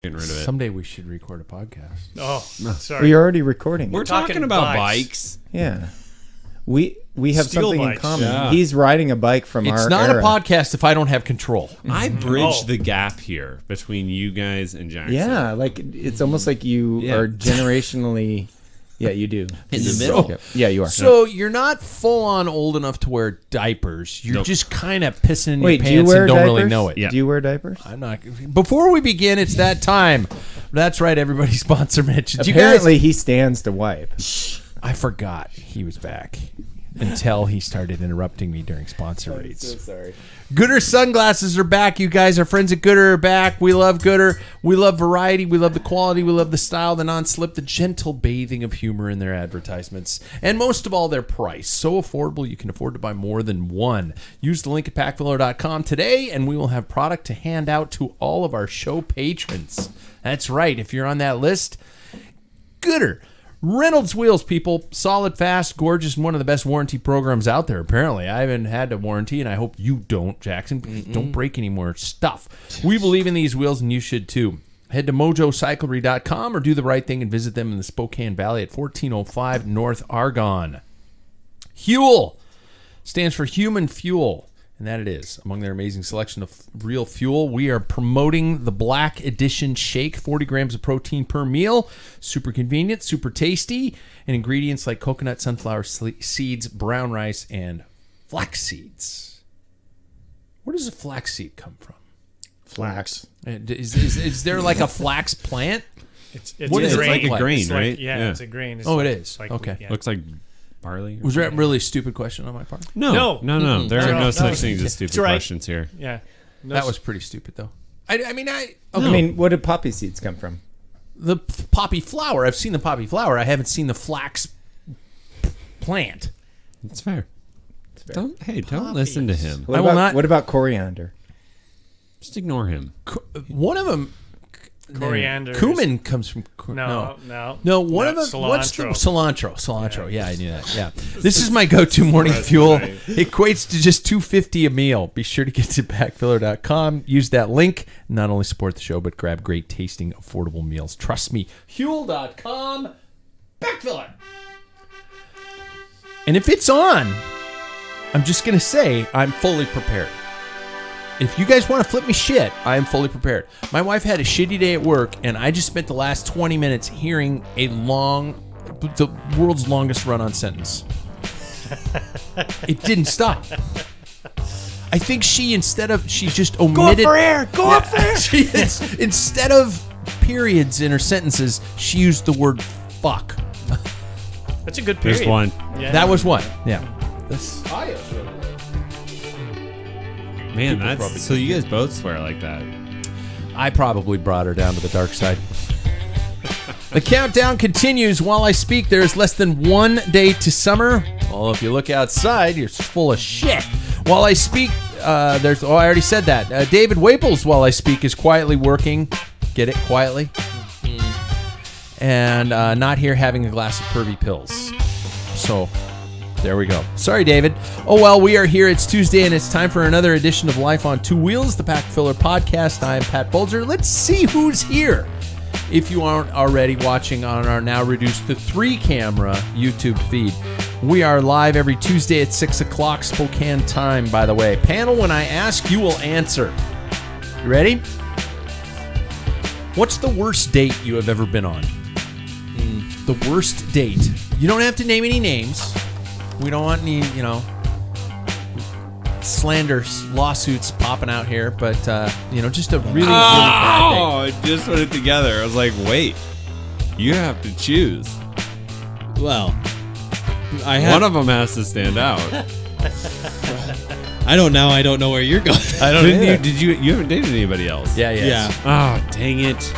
Getting rid of it. Someday we should record a podcast. Oh, sorry. We're already recording. We're talking about bikes. Yeah. We have Steel something bikes. in common. Yeah. He's riding a bike from our It's not era. a podcast if I don't have control. I bridge the gap here between you guys and Jackson. Yeah, like it's almost like you Yeah. are generationally. Yeah, you do. In the middle. Yep. Yeah, you are. So you're not full on old enough to wear diapers. You're Nope. just kind of pissing in Wait, your do you pants wear and don't diapers? really know it. Yeah. Do you wear diapers? I'm not. Before we begin, it's that time. That's right, everybody. Sponsor mentions. You Apparently, guys, he stands to wipe. I forgot he was back until he started interrupting me during sponsor reads. sorry. Gooder sunglasses are back, you guys. Our friends at Gooder are back. We love Gooder. We love variety. We love the quality. We love the style, the non-slip, the gentle bathing of humor in their advertisements. And most of all, their price. So affordable, you can afford to buy more than one. Use the link at packfiller.com today, and we will have product to hand out to all of our show patrons. That's right. If you're on that list, Gooder. Reynolds wheels, people. Solid, fast, gorgeous, and one of the best warranty programs out there, apparently. I haven't had a warranty, and I hope you don't, Jackson. Don't break any more stuff. We believe in these wheels, and you should too. Head to mojocyclery.com or do the right thing and visit them in the Spokane Valley at 1405 North Argonne. Huel stands for human fuel. And that it is. Among their amazing selection of real fuel, we are promoting the Black Edition Shake, 40 grams of protein per meal. Super convenient, super tasty, and ingredients like coconut, sunflower seeds, brown rice, and flax seeds. Where does a flax seed come from? Flax. Is there like a flax plant? It's What is it It's like a like? grain, It's like- right? Yeah, it's a grain. It's Oh, like, it is. like, Okay. yeah. Looks like barley. Was that a really stupid question on my part? No. There are No, no such no. things as stupid It's right. questions here. Yeah. No, That was pretty stupid, though. I mean, what did poppy seeds come from? The poppy flower. I've seen the poppy flower. I haven't seen the flax plant. It's fair. Don't listen to him. What I will about, not- What about coriander? Just ignore him. One of them, Coriander cumin comes from No. One of them. Cilantro. What's the cilantro? Yeah, I knew that. Yeah, this is my go-to morning fuel. It equates to just $2.50 a meal. Be sure to get to packfiller.com. Use that link. Not only support the show, but grab great tasting, affordable meals. Trust me. Huel.com. Packfiller. And if it's on, I'm just gonna say I'm fully prepared. If you guys want to flip me shit, I am fully prepared. My wife had a shitty day at work, and I just spent the last 20 minutes hearing the world's longest run-on sentence. It didn't stop. I think she just omitted. Go up for air. Go up for air. Instead of periods in her sentences, she used the word fuck. That's a good period. There's one. Yeah. That was one. Yeah. Man, that's so you guys both swear like that. I probably brought her down to the dark side. The countdown continues while I speak. There is less than 1 day to summer. Well, if you look outside, you're full of shit. While I speak, I already said that. David Waples, while I speak, is quietly working. Get it? Quietly. And not here having a glass of Pervy pills. So, there we go. Sorry, David. Oh, well, we are here. It's Tuesday, and it's time for another edition of Life on Two Wheels, the Pack Filler Podcast. I'm Pat Bulger. Let's see who's here. If you aren't already watching on our now reduced to 3-camera YouTube feed, we are live every Tuesday at 6 o'clock Spokane time, by the way. Panel, when I ask, you will answer. You ready? What's the worst date you have ever been on? The worst date. You don't have to name any names. We don't want any, slander lawsuits popping out here, but, just a really, really bad date. I just put it together. I was like, wait, you have to choose. Well, One of them has to stand out. I don't know where you're going. I don't know. You haven't dated anybody else? Yeah. Oh, dang it.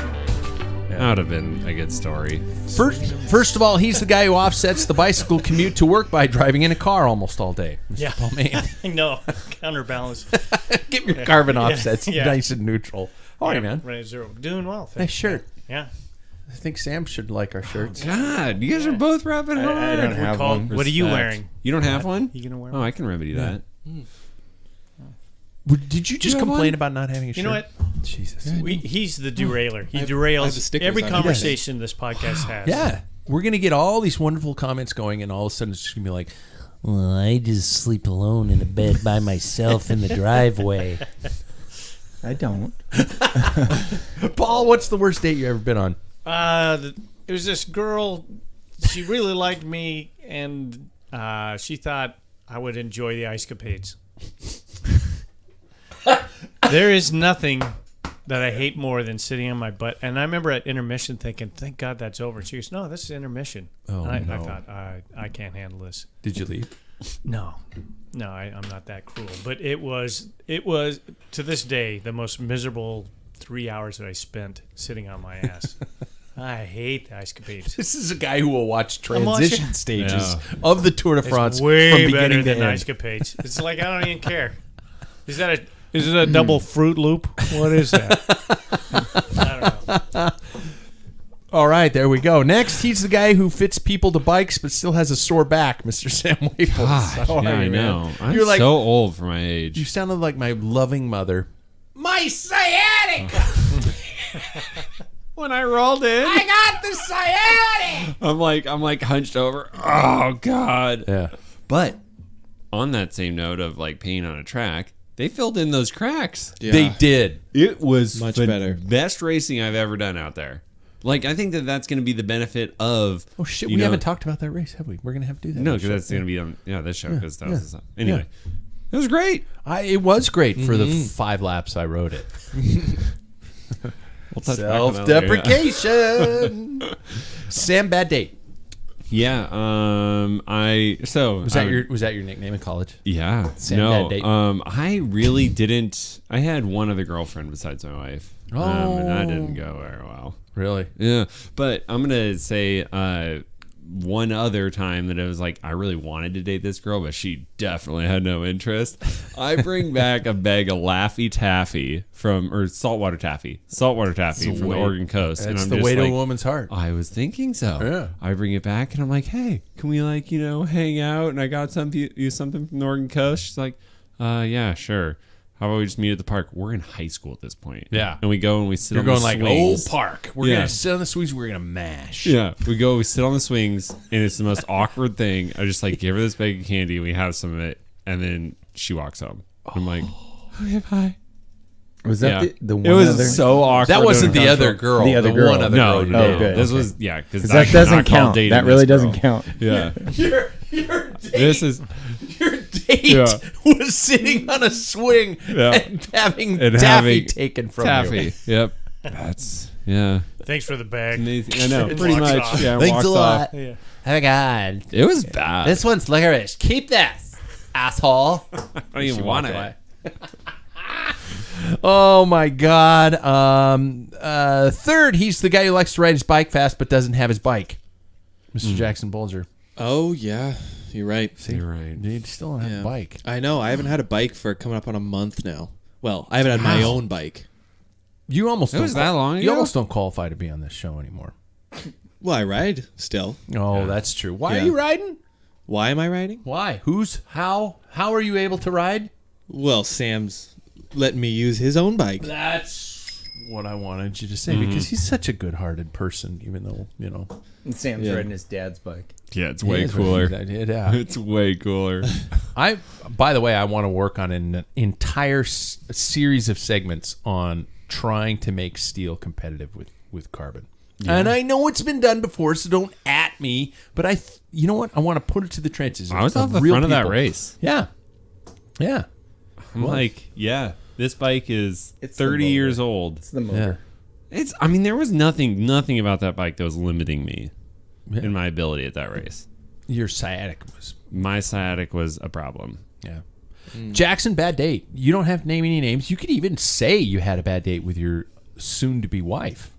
That would have been a good story. First of all, he's the guy who offsets the bicycle commute to work by driving in a car almost all day. Mr. Yeah. Palmain. No, counterbalance. Get your carbon offsets Yeah. nice and neutral. All right, man. Right, zero. Doing well. Nice thanks. shirt. Yeah. I think Sam should like our shirts. God, you guys are both rapping hard. I don't have one. What are you Respect. wearing? You don't have one? You gonna wear Oh, one? I can remedy that. Did you just You have complain one? about not having a shirt? You know what? Jesus. He's the derailer. He I have the derails stickers every on it. conversation this podcast has. Yeah. We're going to get all these wonderful comments going, and all of a sudden it's just going to be like, well, I just sleep alone in a bed by myself in the driveway. I don't. Paul, what's the worst date you ever been on? It was this girl. She really liked me, and she thought I would enjoy the ice capades. There is nothing that I hate more than sitting on my butt. And I remember at intermission thinking, thank God that's over. She goes, no, this is intermission. Oh, and no. I thought, I can't handle this. Did you leave? No, I'm not that cruel. But it was to this day the most miserable 3 hours that I spent sitting on my ass. I hate the ice capades. This is a guy who will watch I'm transition watching- stages of the Tour de France It's way from better beginning to than ice end. capades. It's like I don't even care. Is it a double Fruit Loop? What is that? I don't know. All right, there we go. Next, he's the guy who fits people to bikes but still has a sore back, Mr. Sam Waples. Gosh, How are yeah, you, I man? know. I'm You're like, so old for my age. you sounded like my loving mother. My sciatica! When I rolled in, I got the sciatica! I'm like hunched over. Oh God. Yeah. But on that same note of like peeing on a track, they filled in those cracks. Yeah. They did. It was Much the better. best racing I've ever done out there. Like I think that's going to be the benefit of. Oh, shit, you we know- haven't talked about that race, have we? We're going to have to do that. No, next because that's show. going to be on this show because that yeah, was the stuff. Anyway, yeah. it was great. It was great for the 5 laps I rode it. We'll touch back on that later. Self-deprecation. Sam, bad date. Yeah. Was that your nickname in college? Yeah. Sam no. bad date? I really didn't. I had one other girlfriend besides my wife. And that didn't go very well. Really? Yeah. But I'm gonna say one other time that it was like I really wanted to date this girl, but she definitely had no interest. I bring back a bag of Laffy Taffy saltwater taffy from the Oregon coast, and That's I'm the just way to a like, woman's heart. I was thinking so. Yeah. I bring it back and I'm like, hey, can we hang out? And I got something from the Oregon coast. She's like, yeah, sure. How about we just meet at the park? We're in high school at this point. Yeah. And we go and we sit You're on going the like, swings. park. We're Yeah. going to sit on the swings. We're going to mash. Yeah. We sit on the swings and it's the most awkward thing. I just like give her this bag of candy. We have some of it. And then she walks home. I'm like, okay, bye. Was that the one It was other? so awkward. That wasn't the and other girl. The other girl. one other No, girl. you no, dated. good. this Okay. was because that doesn't count. That really doesn't count. Yeah, Your date, this is your date Yeah. was sitting on a swing Yeah. and having And taffy having taken from taffy. you. Yep, that's yeah. Thanks for the bag. Amazing. I know, It pretty walks much. off. Yeah, Thanks walks a lot. off. Yeah. Oh my God. It was bad. This one's licorice. Keep this, asshole. I don't even want walked it. away. Oh my God. Third, he's the guy who likes to ride his bike fast but doesn't have his bike. Mr. Jackson Bolger. Oh yeah, you're right. You're right. You still don't have a Yeah. bike. I know. I haven't had a bike for coming up on a month now. Well, I haven't had my own bike. You almost was that long You ago? almost don't qualify to be on this show anymore. Well, I ride still. Oh, that's true. Why Yeah. are you riding? Why am I riding? Why? How are you able to ride? Well, Sam's letting me use his own bike. That's what I wanted you to say because he's such a good-hearted person, even though, And Sam's Yeah. riding his dad's bike. Yeah, it's He way is cooler. what he did, yeah. It's way cooler. By the way, I want to work on an entire series of segments on trying to make steel competitive with carbon. And I know it's been done before, so don't at me. But you know what? I want to put it to the trenches. I was off the real front of that people. race. Yeah, yeah. I'm like, yeah, this bike is It's the 30 motor. years old. It's the motor. I mean, there was nothing about that bike that was limiting me in my ability at that race. Your sciatic was. My sciatic was a problem. Yeah. Jackson, bad date. You don't have to name any names. You could even say you had a bad date with your soon-to-be wife.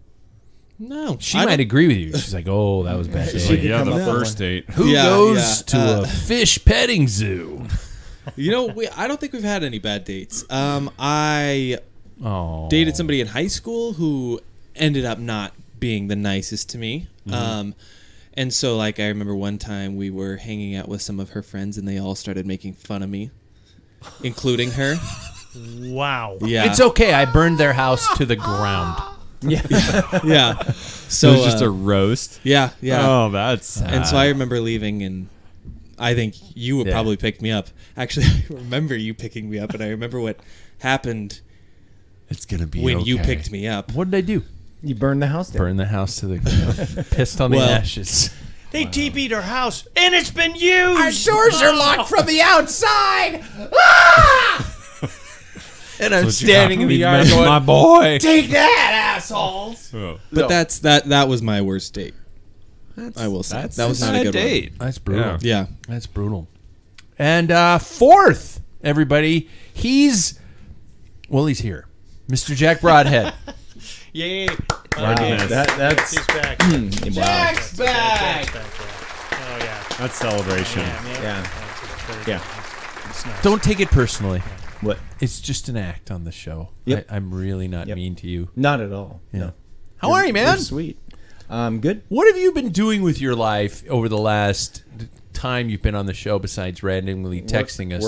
No, She might agree with you. She's like, "Oh, that was a bad Like, date." yeah, come the up with first one. date. Who Yeah, goes yeah, to a fish petting zoo? You know, I don't think we've had any bad dates. I Oh, dated somebody in high school who ended up not being the nicest to me. And so, like, I remember one time we were hanging out with some of her friends, and they all started making fun of me, including her. Wow. Yeah. It's okay. I burned their house to the ground. Yeah. So So it was just a roast. yeah. Oh, that's sad. And so I remember leaving, and I think you would Yeah. probably pick me up. Actually, I remember you picking me up, and I remember what happened it's gonna be when you okay. picked me up. What did I do? You burned the house down. Burn the house to the ground. Pissed on the Well- ashes. They TP'd our house, and it's been used. Doors are locked from the outside. And I'm What you standing got in the me, yard man, going, my boy. "Take that, assholes!" Oh. But that was my worst date. I will say That's that was not a good date. That's brutal. one. Yeah. That's brutal. And fourth, everybody, he's here, Mr. Jack Broadhead. Yay. Wow, Goodness. that's He's back. wow. Jack's back. Oh, yeah. That's celebration. Yeah. Yeah. It's nice. Don't take it personally. What? It's just an act on the show. Yep. I'm really not Yep. mean to you. Not at all. Yeah. No. How are you, man? You're sweet. Good. What have you been doing with your life over the last time you've been on the show besides randomly texting us?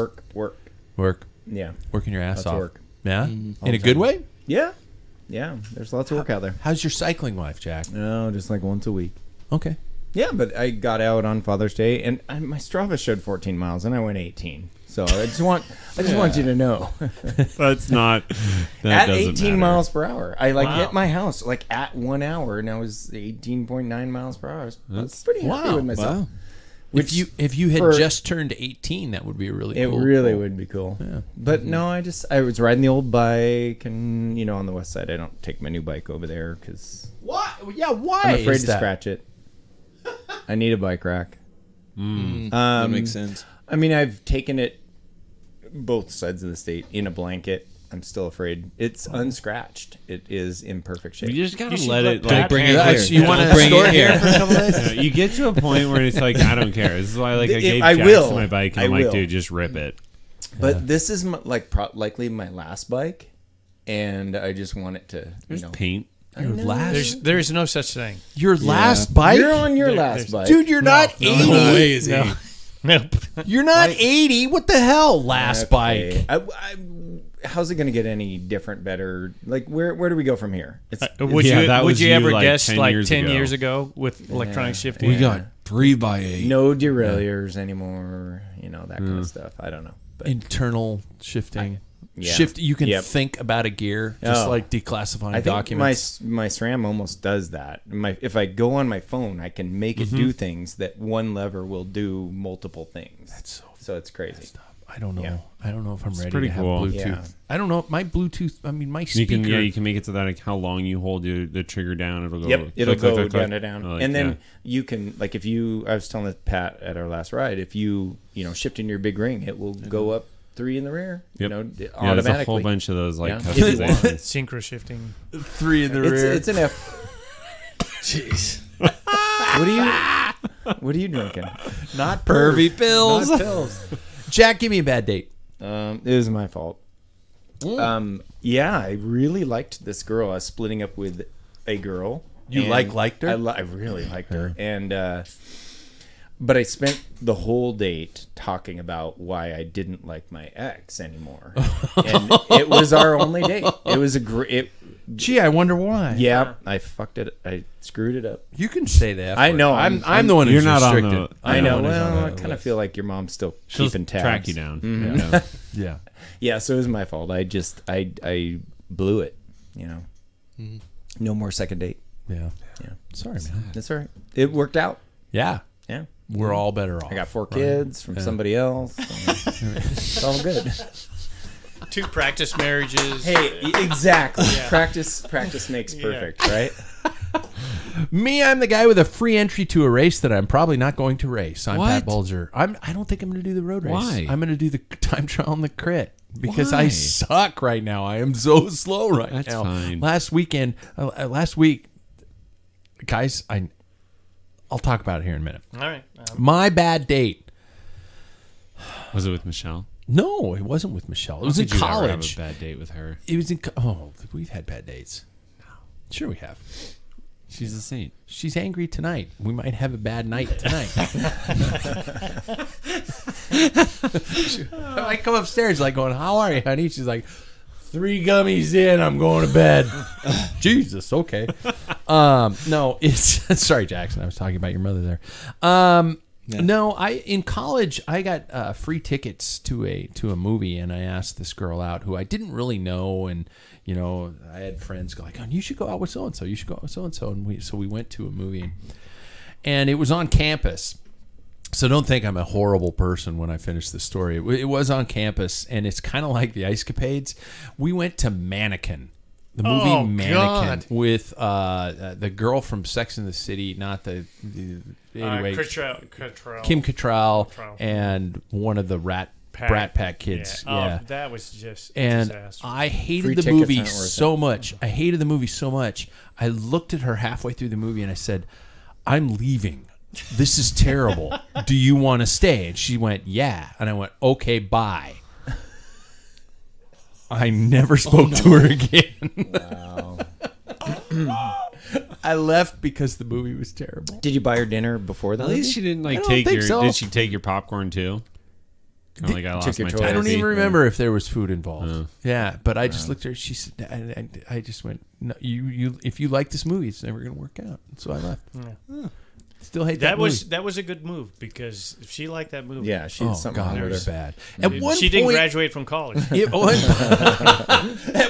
Work. Yeah. Working your ass Lots of off. work. Yeah? All In the a good time. way? Yeah. Yeah. There's lots of work out there. How's your cycling life, Jack? No, just like once a week. Okay. Yeah, but I got out on Father's Day, and my Strava showed 14 miles, and I went 18. So I just want you to know. That's not. That At doesn't 18 matter. miles per hour, I Wow. hit my house like at 1 hour, and I was 18.9 miles per hour. I was That's- pretty happy wow. with myself. Wow. If you had for- just turned 18, that would be a really It cool. really would be cool. Yeah. But no, I was riding the old bike, and on the west side, I don't take my new bike over there because Why? Yeah, why? I'm afraid is to that? scratch it. I need a bike rack. That makes sense. I mean, I've taken it both sides of the state in a blanket. I'm still afraid. It's unscratched. It is in perfect shape. You just gotta You should let let it Pat like. bring it Yeah, here. you want Don't to bring store it it here here. for a couple days? You get to a point where it's like I don't care. This is why like I gave I Jackson will. my bike and I I'm like, will. dude, just rip it. But this is likely my last bike, and I just want it to. There's paint. Your last, There's no such thing. your last bike, You're on your There- last there's- bike, dude. You're not 80. No way is he. No. Nope. You're not 80. What the hell? Last bike. How's it going to get any different, better? Like, where do we go from here? It's Would Yeah, you that would was you you, ever like, guess 10 like years 10 ago. years ago with electronic shifting? We got 3x8. no derailleurs anymore. That kind of stuff. I don't know. But Internal shifting. Yeah. Shift. You can Yep. think about a gear, just Oh. like declassifying I think documents. my SRAM almost does that. If I go on my phone, I can make it do things that one lever will do multiple things. That's so it's crazy. I don't know. Yeah. I don't know if I'm ready pretty to have cool. Bluetooth. Yeah. I don't know. My Bluetooth. I mean, my You speaker. can you can make it so that like how long you hold the trigger down, it'll go. Yep, it'll click, go click, click, down click. to down, Oh, like, and then yeah. you can I was telling Pat at our last ride, if you shifting your big ring, it will go up 3 in the rear. Yep. Automatically. Yeah, there's a whole bunch of those like Yeah. customizations. Synchro shifting. 3 in the rear. It's an F. Jeez. What are you drinking? not Pervy pills. Not pills. Jack, give me a bad date. It was my fault. Yeah, I really liked this girl. I was splitting up with a girl. You and liked her? I really liked her, and but I spent the whole date talking about why I didn't like my ex anymore, and it was our only date. It was a great. Gee, I wonder why. Yeah, I fucked it. I screwed it up. You can say that. I know, I'm the one who's You're not on restricted. the- I I'm the know. one who's on Well, I the kind of list. feel like your mom's still She'll keeping tabs. track you down. Mhm. Yeah. Yeah. Yeah, so it was my fault. I blew it. No more second date. Yeah. Yeah, Sorry, man. that's all right. It worked out. Yeah. Yeah, We're all better off. I got 4 kids from somebody else. It's all good. 2 practice marriages. Hey, exactly. Yeah. Practice makes perfect, right? Me, I'm the guy with a free entry to a race that I'm probably not going to race. I'm Pat What? Bulger. I don't think I'm going to do the road race. Why? I'm going to do the time trial and the crit because I Why? suck right now. I am so slow right That's now. fine. Last week, guys, I'll talk about it here in a minute. All right. My bad date. Was it with Michelle? No, it wasn't with Michelle. It was in Did you ever college. have a bad date with her? It was in. Oh, we've had bad dates. Sure, we have. She's a saint. She's angry tonight. We might have a bad night tonight. I come upstairs like going, "How are you, honey?" She's like, 3 gummies in, I'm going to bed. Jesus, okay. No, it's sorry, Jackson. I was talking about your mother there. No, in college I got free tickets to a movie, and I asked this girl out who I didn't really know, and you know, I had friends go like, "Oh, you should go out with so and so. You should go out with so and so." And we went to a movie, and it was on campus. So don't think I'm a horrible person when I finish the story. It was on campus, and it's kind of like the Ice Capades. We went to Mannequin, the movie Mannequin, God. with the girl from Sex and the City, not the anyway, Kim Cattrall, and one of the Brat Pack kids. Yeah. Oh, that was just and disaster. I hated Free the tickets movie aren't worth so much. I hated the movie so much. I looked at her halfway through the movie and I said, "I'm leaving. This is terrible. Do you want to stay?" And she went, "Yeah." And I went, "Okay, bye." I never spoke to her again. Wow. I left because the movie was terrible. Did you buy her dinner before that? At least she didn't I don't take think your. so. Did she take your popcorn too? Kind of like I lost your my toy. I don't taxi. even remember if there was food involved. Oh. Yeah, but I just looked at her. She said, and I just went, "No, you. If you like this movie, it's never going to work out." So I left. Yeah. Still hate that movie. That was a good move, because if she liked that movie, Yeah, she had Oh something God, wrong it with was her. bad. At one she didn't point, graduate from college. At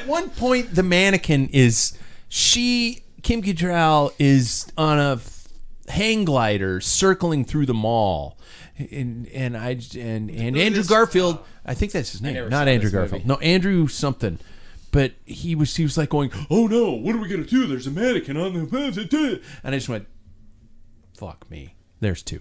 one point, the Mannequin is Kim Cattrall is on a hang glider circling through the mall, and Andrew Garfield. I think that's his name, never not saw Andrew this movie. Garfield. No, Andrew something. But he was like going, "Oh no, what are we gonna do? There's a mannequin on the," and I just went, "Fuck me. There's 2.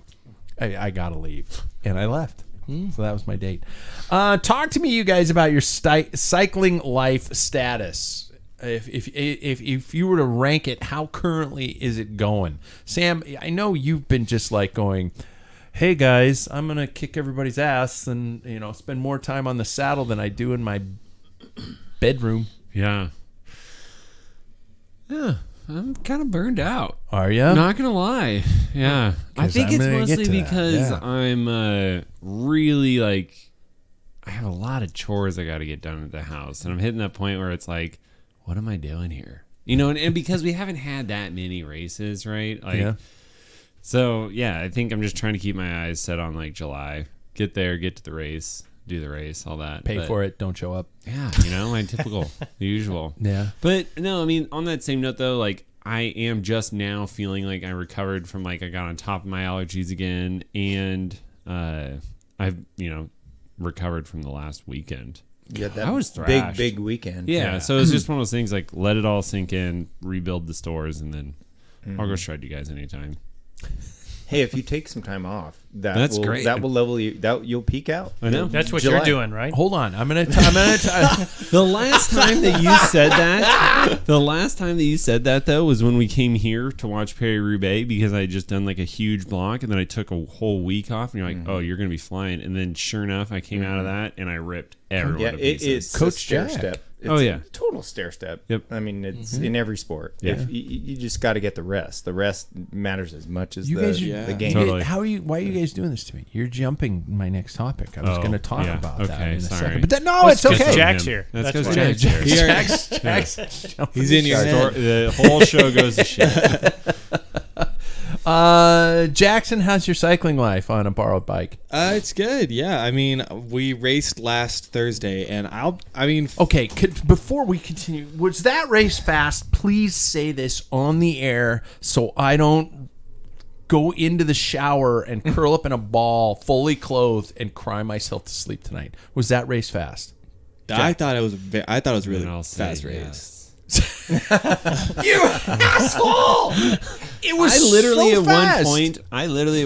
I gotta leave," and I left. So that was my date. Talk to me, you guys, about your cycling life status. If you were to rank it, how currently is it going? Sam, I know you've been just like going, "Hey guys, I'm gonna kick everybody's ass and spend more time on the saddle than I do in my bedroom." Yeah. Yeah. I'm kind of burned out. Are you? Not gonna lie. Yeah. I 'Cause think I'm it's gonna get mostly to that, because yeah. I'm really like I have a lot of chores I got to get done at the house, and I'm hitting that point where it's like, what am I doing here? And because we haven't had that many races, right? Like, Yeah. So yeah, I think I'm just trying to keep my eyes set on like July. Get there, get to the race, do the race, all that. Pay for it, don't show up. Yeah, my typical, the usual. Yeah. But no, I mean, on that same note though, like I am just now feeling like I recovered from like I got on top of my allergies again, and I've recovered from the last weekend. Yeah, that I was big thrashed. weekend. Yeah, so it's just one of those things like let it all sink in, rebuild the stores, and then I'll go shred you guys anytime. Hey, if you take some time off, That's great. That will level you. That you'll peak out. I know. That's what July. you're doing, right? Hold on, I'm gonna. The last time that you said that, though, was when we came here to watch Paris-Roubaix, because I had just done like a huge block, and then I took a whole week off, and you're like, "Oh, you're gonna be flying," and then sure enough, I came out of that and I ripped everyone Yeah, to it pieces. is Coach stair Jack. step. It's Oh, yeah. a total stair step. Yep. I mean, it's in every sport. Yeah. If you just got to get the rest. The rest matters as much as You guys, the are, game. Totally. Why are you guys doing this to me? You're jumping my next topic. I was Oh, going to talk yeah. about that Okay, in a sorry. second. But no, Well, it's it's 'cause okay. Jack's here. That's That's because why. Jack's here. Jack's jumping He's in your the head. The whole show goes to shit. Jackson, how's your cycling life on a borrowed bike? It's good. Yeah. I mean, we raced last Thursday, and Okay, before we continue, was that race fast? Please say this on the air so I don't go into the shower and curl up in a ball, fully clothed, and cry myself to sleep tonight. Was that race fast? I thought it was a really And I'll say fast race. yes. You asshole! It was I literally so at fast.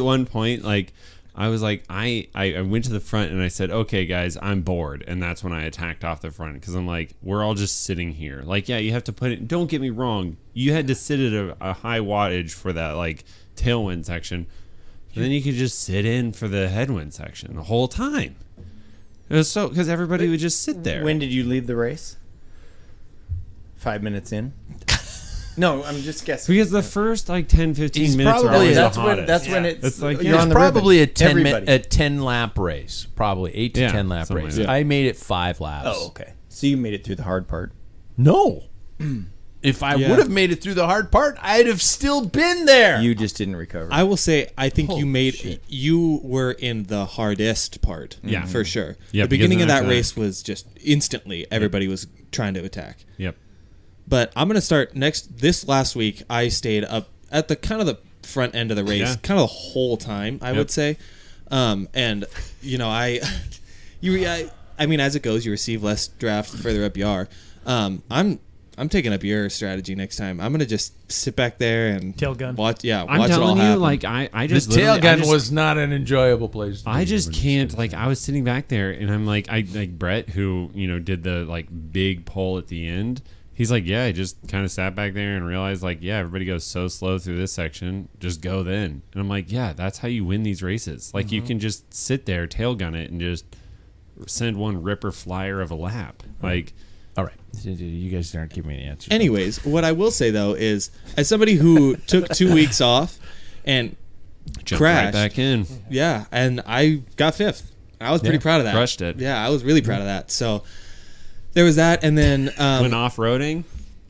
one point, like I was like, I went to the front and I said, "Okay, guys, I'm bored," and that's when I attacked off the front, because I'm like, we're all just sitting here. Like, yeah, you have to put it. Don't get me wrong, you had to sit at a high wattage for that like tailwind section, and then you could just sit in for the headwind section the whole time. It was so because everybody would just sit there. When did you leave the race? 5 minutes in. No, I'm just guessing. Because the first like 10, 15 He's minutes are probably- always that's the when hottest. that's when it's, It's like, you're yeah. on the probably ribbon. Everybody. a 10 lap race, probably 8 to Yeah, 10 lap something race. like that. I made it 5 laps. Oh, okay. So you made it through the hard part. No. If I Yeah. would have made it through the hard part, I'd have still been there. You just didn't recover. I will say, I think Holy you made shit. you were in the hardest part. Yeah. for sure. Yeah, the beginning of because that then race was just instantly everybody was trying to attack. Yep. But I'm gonna start this last week. I stayed up at the kind of the front end of the race, Yeah. kind of the whole time. I would say, and you know, I mean, as it goes, you receive less draft the further up you are. I'm taking up your strategy next time. I'm gonna just sit back there and Tail gun. watch. Yeah, I'm watch it all telling you, happen. like I the just tail literally- I gun just- was not an enjoyable place. To I be just when you can't. said Like that. I was sitting back there, and I'm like, I like Brett, who did the like big pull at the end. He's like, yeah, I just kind of sat back there and realized, like, yeah, everybody goes so slow through this section. Just go then. And I'm like, yeah, that's how you win these races. Like, you can just sit there, tail gun it, and just send one ripper flyer of a lap. Like, All right, you guys aren't giving me any answers. Anyways, what I will say though is, as somebody who took 2 weeks off and jump crashed, right back in. yeah, and I got 5th. I was pretty proud of that. Crushed it. Yeah, I was really proud of that. So there was that, and then Went off-roading.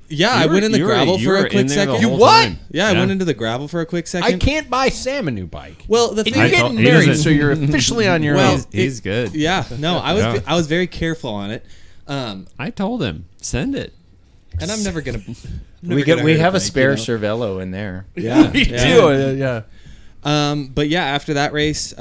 yeah, You I were- went in the you were- gravel you for were a quick in there the second. whole You what? time. Yeah, I went into the gravel for a quick second. I can't buy Sam a new bike. Well, the and thing you're I getting told- he married, doesn't- so you're officially on your Well, own. He's good. yeah, no, Yeah. I was very careful on it, I told him, send it. and I'm never gonna. we have a spare Cervelo in there. Yeah, We yeah. do, yeah. But yeah, after that race,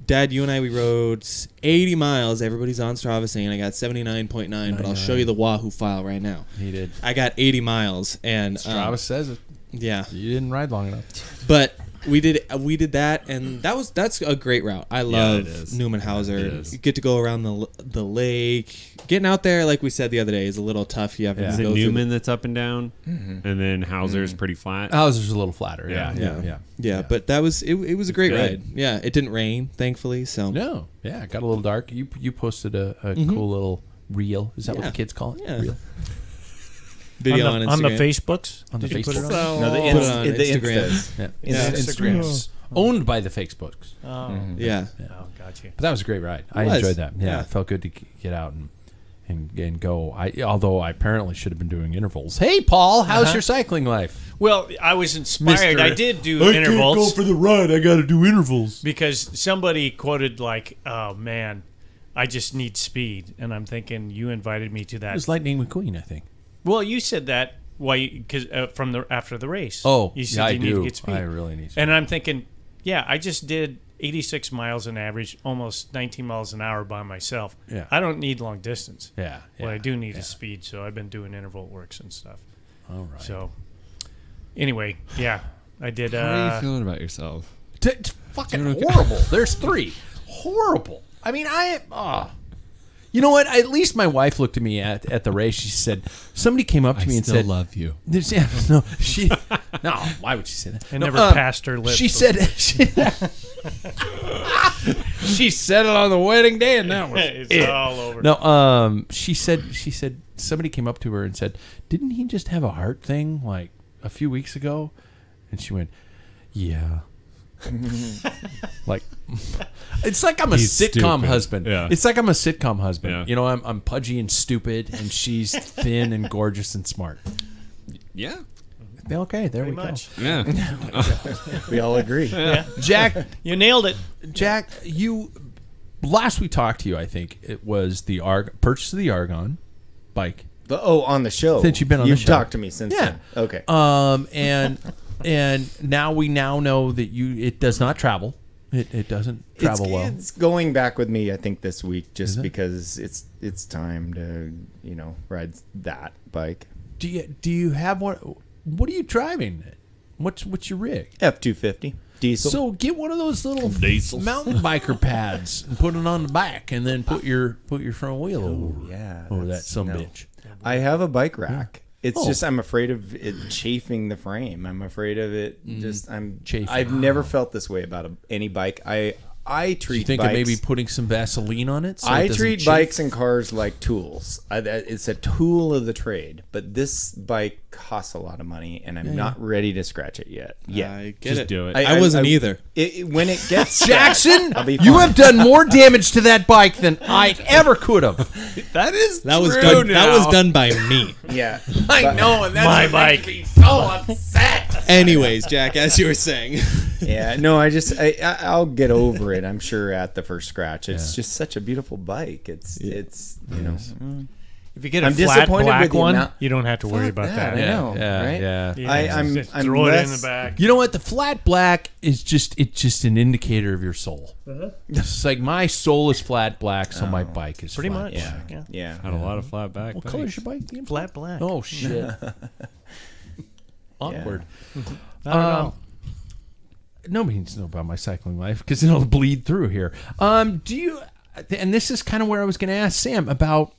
Dad, you and I, we rode 80 miles. Everybody's on Strava saying I got 79.9, but I'll show you the Wahoo file right now. He did. I got 80 miles, and Strava says it. yeah, You didn't ride long enough. but we did that, and that's a great route. I love it is. Newmanhauser. It is. You get to go around the lake. Getting out there, like we said the other day, is a little tough. You have to Is go it through Newman that's up and down, and then Hauser's pretty flat? Houser's a little flatter. Yeah. Yeah, but that was it was a great good. ride. Yeah, it didn't rain, thankfully. So No, yeah, it got a little dark. You posted a cool little reel. Is that what Yeah. the kids call it? Yeah. Reel. video on on the Instagram. Facebooks. On the Did you put it Facebook. on? No, the Put it on the Instagram. Instas. Yeah. Yeah. Instagrams. Owned by the Facebooks. Oh, Yeah. oh, got you. But that was a great ride. I was. enjoyed that. Yeah, Yeah. it felt good to get out and go. Although I apparently should have been doing intervals. Hey, Paul, how's your cycling life? Well, I was inspired. Mister, I did do intervals the ride. I got to do intervals. because somebody quoted like, "Oh man, I just need speed," and I'm thinking you invited me to It that. was Lightning McQueen, I think. Well, you said that because from the after the race. Oh, you said yeah, I you need do. to get speed. I really need speed. And I'm thinking, yeah, I just did 86 miles an average, almost 19 miles an hour by myself. Yeah. I don't need long distance. Yeah. What I do need yeah. is speed, so I've been doing interval works and stuff. All right. So, anyway, yeah, I did. How are you feeling about yourself? It's fucking horrible. There's 3. Horrible. I mean, you know what? At least my wife looked at me at the race. She said, somebody came up to me and said, love you. Yeah, no, no, why would she say that? I No, never passed her lips. She said, she said it on the wedding day, and that was it's it. all over. No, she said somebody came up to her and said, didn't he just have a heart thing like a few weeks ago? And she went, yeah. Like, it's like I'm a He's sitcom stupid. husband. Yeah. It's like I'm a sitcom husband. Yeah. You know, I'm pudgy and stupid, and she's thin and gorgeous and smart. Yeah. Okay, there Pretty we much. Yeah. We all agree. Yeah. go. Jack, You nailed it. Jack, last we talked to you, I think it was the purchase of the Argon bike. On the show. Since you've been on the You've show. talked to me since Yeah. then. Okay. And now we know that it does not travel. It doesn't travel well. It's going back with me, I think, this week, just because it's time to ride that bike. Do you have one? What are you driving? What's your rig? F-250 diesel. So get one of those little Diesel. mountain biker pads and put it on the back, and then put your front wheel over that that's- some no. bitch. I have a bike rack. It's Oh. just I'm afraid of it chafing the frame. I'm afraid of it. I've Chafing. never felt this way about any bike. I Do you treat think bikes, of maybe putting some Vaseline on it? So it I doesn't treat chafe? bikes and cars like tools. It's a tool of the trade. But this bike costs a lot of money, and I'm not ready to scratch it yet. Yeah, I get Just it. do it. I wasn't either. When it gets Jackson, I'll be you fine. have done more damage to that bike than I ever could have. that is That was true done. now. That was done by me. Yeah, I know, and that's My what bike. makes me so upset. Anyways, Jack, as you were saying, Yeah, no, I'll get over it. I'm sure at the first scratch. It's just such a beautiful bike. It's you know. If you get a I'm flat disappointed black with the one, amount- you don't have to worry about that, that. I know, yeah, right? yeah. Yeah, I'm just throw it in less- the back. You know what? The flat black is just an indicator of your soul. It's like my soul is flat black, so my bike is Pretty flat much. black. Yeah. Yeah. Had a lot of flat back. What color is your bike? Ian? Flat black. Oh shit! Awkward. Not at all. Nobody needs to know about my cycling life because it'll bleed through here. Do you? And this is kind of where I was going to ask Sam about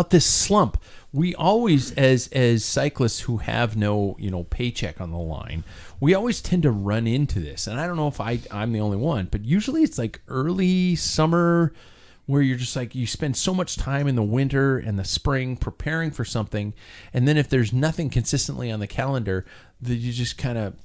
this slump. We always, as cyclists who have no paycheck on the line, we always tend to run into this. And I don't know if I'm the only one, but usually it's like early summer where you're just like you spend so much time in the winter and the spring preparing for something, and then if there's nothing consistently on the calendar, that you just kind of.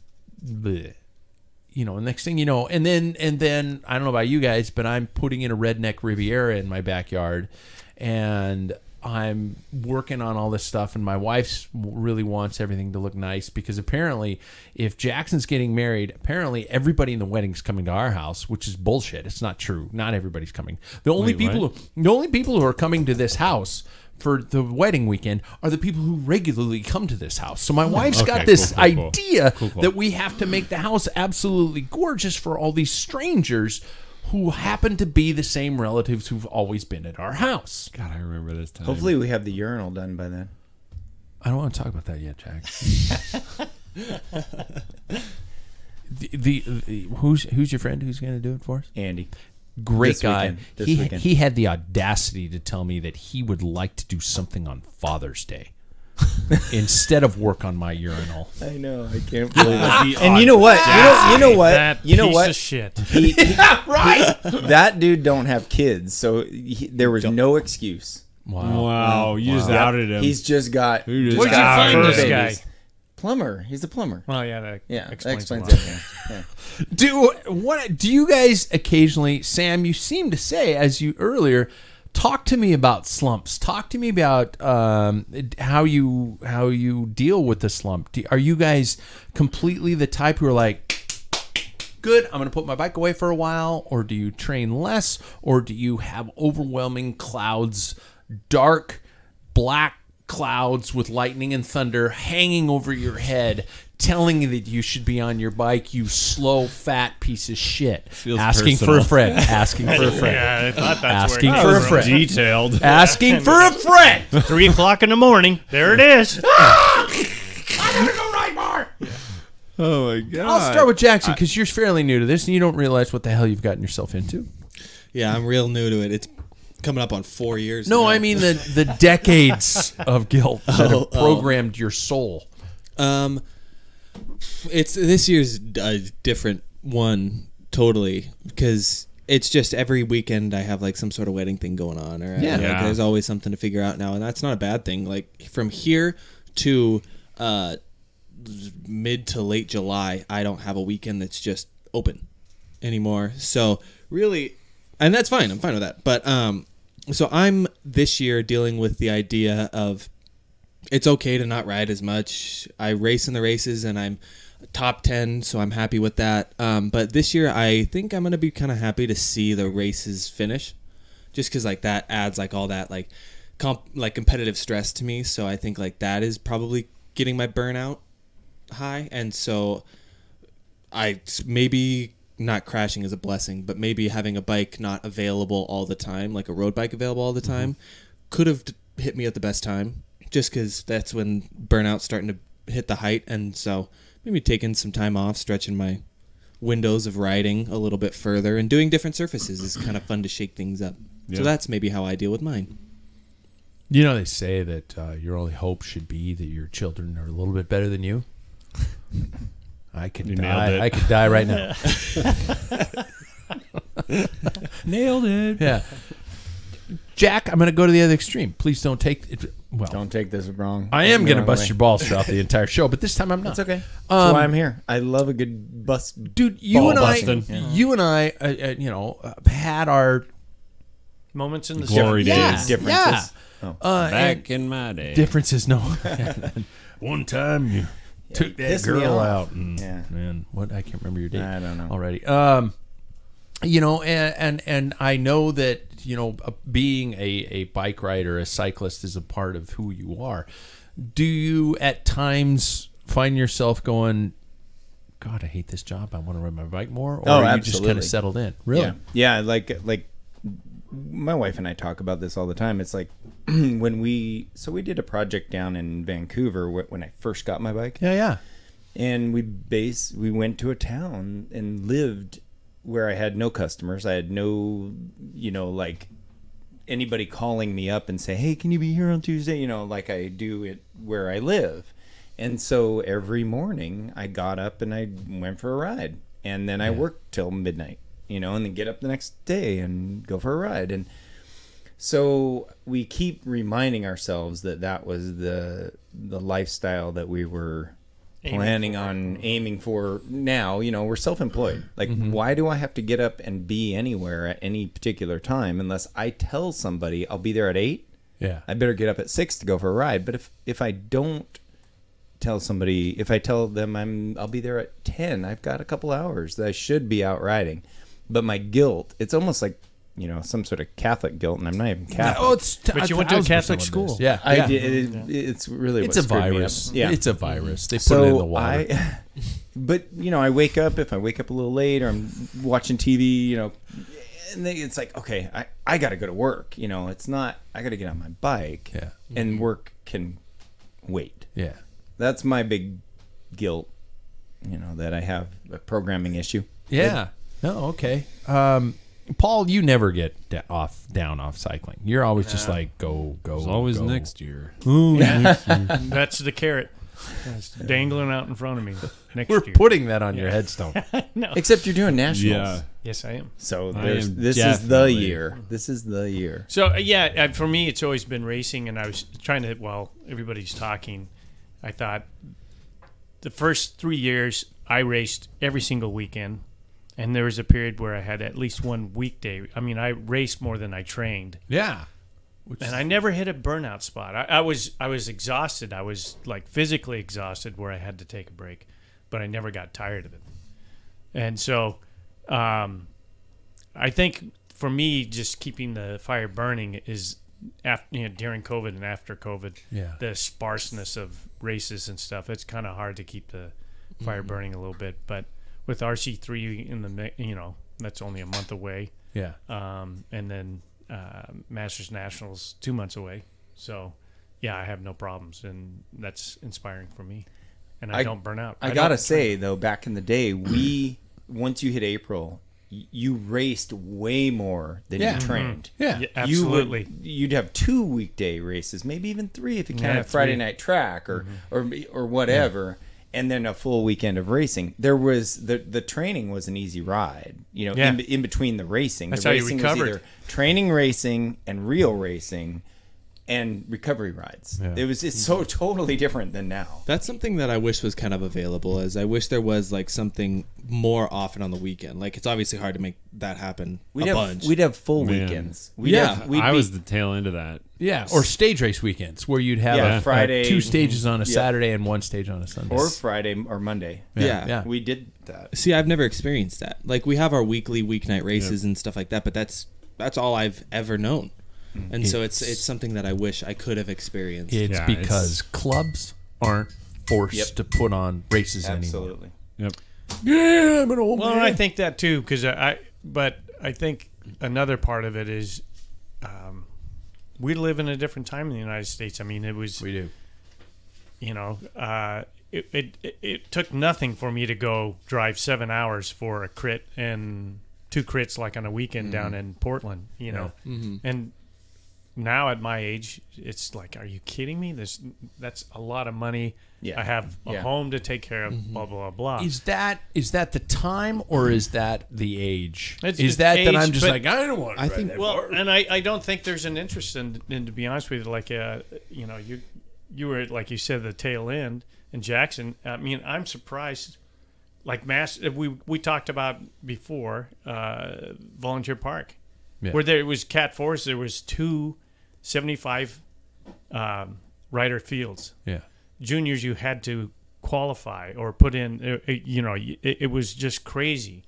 Next thing you know, and then I don't know about you guys, but I'm putting in a redneck Riviera in my backyard, and I'm working on all this stuff, and my wife really wants everything to look nice because apparently, if Jackson's getting married, apparently everybody in the wedding's coming to our house, which is bullshit. It's not true. Not everybody's coming. The only people who are coming to this house for the wedding weekend are the people who regularly come to this house. So my wife's got this idea that we have to make the house absolutely gorgeous for all these strangers who happen to be the same relatives who've always been at our house. God, I remember this time. Hopefully, we have the urinal done by then. I don't want to talk about that yet, Jack. Who's your friend who's going to do it for us? Andy. Great This guy. weekend. This weekend. He had the audacity to tell me that he would like to do something on Father's Day instead of work on my urinal. I know. I can't believe it. And you know what? You know what? That You know piece what? of shit. Right. That dude don't have kids, so there was no excuse. Wow, you just outed him. He's just got. Who just Where'd you outed find him? this babies. guy? Plumber. He's a plumber. Well, yeah, that Yeah, that explains, explains a lot. everything. Yeah. Do you guys occasionally, Sam, you seem to say as you earlier, talk to me about slumps. Talk to me about how you deal with the slump. Are you guys completely the type who are like, good, I'm going to put my bike away for a while, or do you train less, or do you have overwhelming clouds, dark, black clouds with lightning and thunder hanging over your head, telling you that you should be on your bike, you slow, fat piece of shit? Feels Asking personal. for a friend. Asking for a friend. Yeah, I thought that's Asking where for it a came friend. Detailed. Asking for a friend. 3 o'clock in the morning. There it is. Oh my god. I'll start with Jackson because you're fairly new to this and you don't realize what the hell you've gotten yourself into. yeah, I'm real new to it. It's coming up on 4 years. No, now. I mean the decades of guilt that have programmed your soul. It's this year's a different one totally because it's just every weekend I have like some sort of wedding thing going on, or Yeah. like, there's always something to figure out now, and that's not a bad thing. Like from here to mid to late July, I don't have a weekend that's just open anymore. So really, and that's fine. I'm fine with that. But so I'm this year dealing with the idea of it's okay to not ride as much. I race in the races and I'm top 10, so I'm happy with that. But this year I think I'm going to be kind of happy to see the races finish just because like that adds like all that like competitive stress to me. So I think like that is probably getting my burnout high. And so maybe not crashing is a blessing, but maybe having a bike not available all the time, like a road bike available all the time, could have hit me at the best time just because that's when burnout's starting to hit the height. And so maybe taking some time off, stretching my windows of riding a little bit further and doing different surfaces is kind of fun to shake things up. Yeah. So that's maybe how I deal with mine. You know, they say that your only hope should be that your children are a little bit better than you. I could You die. nailed it. I could die right now. Nailed it. Yeah. Jack, I'm going to go to the other extreme. Please don't take it. Well, Don't take this wrong. I am going to Wrong bust way. your balls throughout the entire show, but this time I'm not. That's okay. That's why I'm here. I love a good bust. Dude, you Ball and busting. you and I, had our Moments in the Glory sun. days. Differences. Yeah. Back in my day. Differences, no. One time you took that pissed me girl off. out, and Yeah. man, what I can't remember your date. I don't know. already. And I know that being a bike rider, a cyclist, is a part of who you are. Do you at times find yourself going, God, I hate this job. I want to ride my bike more, or are you just kind absolutely. of settled in? Really? Yeah. Like my wife and I talk about this all the time. It's like when we did a project down in Vancouver when I first got my bike, Yeah. and we went to a town and lived where I had no customers. I had no, like anybody calling me up and say, "Hey, can you be here on Tuesday?" Like I do it where I live. And so every morning I got up and I went for a ride, and then I worked till midnight, and then get up the next day and go for a ride. And so we keep reminding ourselves that was the lifestyle that we were aiming for. Now, we're self-employed. Like, why do I have to get up and be anywhere at any particular time unless I tell somebody I'll be there at 8? Yeah. I better get up at 6 to go for a ride. But if I don't tell somebody, if I tell them I'll be there at 10, I've got a couple hours that I should be out riding. But my guilt, it's almost like, some sort of Catholic guilt, and I'm not even Catholic. But you went to a Catholic school. Yeah. I did. It's really It's what a screwed me up. virus. Yeah. It's a virus. They put it in the water. But I wake up, if I wake up a little late or I'm watching TV, and then it's like, okay, I got to go to work. It's not, I got to get on my bike. Yeah. And work can wait. Yeah. That's my big guilt, that I have a programming issue. Yeah. No, okay. Paul, you never get down off cycling. You're always just like go. It's always go. next year. That's the carrot. It's dangling out in front of me next We're year. putting that on your headstone. Except you're doing nationals. Yeah. Yes, I am. So I am this is the definitely- year. This is the year. So for me, it's always been racing, and I was trying to. While everybody's talking, I thought the first 3 years I raced every single weekend, and there was a period where I had at least one weekday. I mean, I raced more than I trained, Yeah. and I never hit a burnout spot. I was exhausted. I was like physically exhausted, where I had to take a break, but I never got tired of it. And so, I think for me, just keeping the fire burning is after during COVID and after COVID. Yeah. The sparseness of races and stuff. It's kind of hard to keep the fire burning a little bit, but with RC3 in the that's only a month away, Yeah. and then Masters Nationals 2 months away. So, yeah, I have no problems, and that's inspiring for me. And I don't burn out. I gotta say though, back in the day, once you hit April, you raced way more than Yeah. you trained. Yeah. Yeah, absolutely. You'd have 2 weekday races, maybe even 3 if you count Yeah, a Friday 3. night track or whatever, and then a full weekend of racing. There was the training was an easy ride, Yeah. in between the racing. That's the how you racing recovered. was either training racing and real racing and recovery rides. Yeah. It's so totally different than now. That's something that I wish was kind of available. As I wish there was like something more often on the weekend. Like it's obviously hard to make that happen We'd a have bunch. we'd have full Man. weekends. I was the tail end of that. Yeah. Or stage race weekends where you'd have Yeah, a Friday. 2 stages on a Yeah. Saturday and 1 stage on a Sunday. or Friday or Monday. Yeah. Yeah. We did that. See, I've never experienced that. Like we have our weekly weeknight races and stuff like that, but that's all I've ever known. And so it's something that I wish I could have experienced. It's Yeah, because clubs aren't forced Yep. to put on races anymore. Absolutely. Yep. Yeah, I'm an old Well, man. and I think that too, because but I think another part of it is we live in a different time in the United States. I mean, it was, we do. it took nothing for me to go drive 7 hours for a crit and 2 crits like on a weekend down in Portland, and now at my age, it's like, are you kidding me? That's a lot of money. Yeah. I have a Yeah. home to take care of. Blah blah blah. Is that the time or is that the age? It's Is that age, I'm just but- like I don't want to. I think Well, and I don't think there's an interest in to be honest with you, like you know, you were like you said the tail end in Jackson. I mean, I'm surprised. Like we talked about before, Volunteer Park, Yeah. where there was Cat Forest. There was 2 75 rider fields. Yeah. Juniors, you had to qualify or put in. You know, it was just crazy.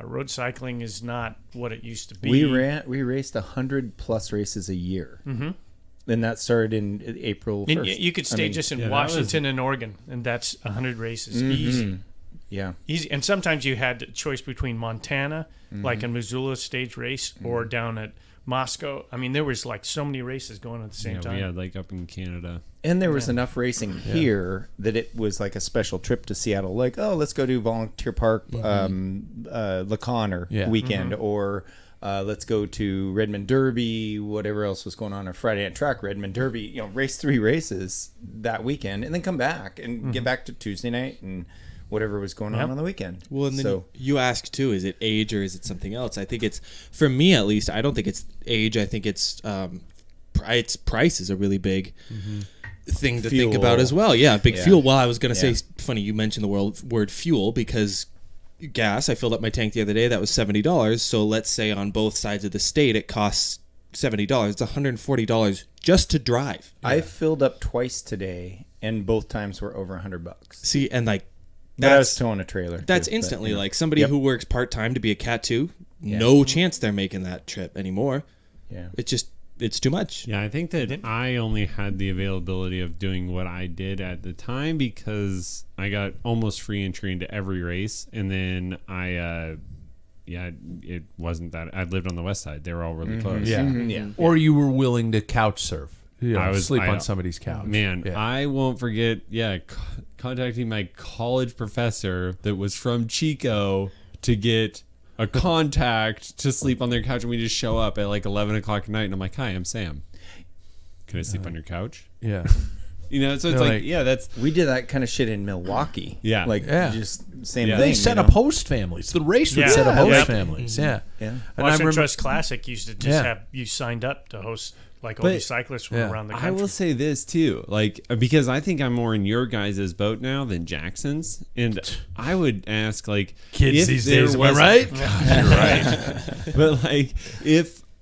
Road cycling is not what it used to be. We raced 100+ races a year. Mm-hmm. And that started in April 1st. And you could stay just in that Washington and Oregon, and that's 100 races, easy. Yeah. Easy. And sometimes you had a choice between Montana, like in Missoula stage race, or down at Moscow. I mean, there was like so many races going at the same Yeah, time. we had like up in Canada. And there was enough racing here that it was like a special trip to Seattle. Like, oh, let's go to Volunteer Park, La Conner weekend, or let's go to Redmond Derby, whatever else was going on Friday Night Track, Redmond Derby. You know, race 3 races that weekend, and then come back and get back to Tuesday night and whatever was going on the weekend. Well, and then so, you ask too, is it age or is it something else? I think it's, for me at least, I don't think it's age. I think it's price is a really big thing to think about as well. Yeah, big fuel. Well, I was going to say, funny you mentioned the word fuel, because gas, I filled up my tank the other day, that was $70. So let's say on both sides of the state it costs $70. It's $140 just to drive. I filled up twice today, and both times were over $100. See, and like, But I was towing a trailer. That's too, instantly but, you know. like somebody Yep. who works part-time to be a Cat 2, no chance they're making that trip anymore. Yeah. It's too much. Yeah, I think that I only had the availability of doing what I did at the time because I got almost free entry into every race, and then it wasn't that I lived on the west side. They were all really close. Yeah. Yeah. Or you were willing to couch surf. You know, I was- sleep I- on somebody's couch. Man, Yeah. I won't forget. Contacting my college professor that was from Chico to get a contact to sleep on their couch, and we just show up at like 11 o'clock at night, and I'm like, "Hi, I'm Sam. Can I sleep on your couch?" Yeah. You know, so it's They're like, like- yeah, that's We did that kind of shit in Milwaukee. Yeah. Like, Yeah. just same Yeah. thing. They set you up know? host families. The race would Yeah. set up Yeah. host Yep. families. Yeah. Yeah. And I Washington remember, Trust Classic used to just Yeah. have you signed up to host, like all But- these cyclists from Yeah. around the I country. will say this too, like because I think I'm more in your guys' boat now than Jackson's, and I would ask like kids if these there days, am I was- right? You're right. But like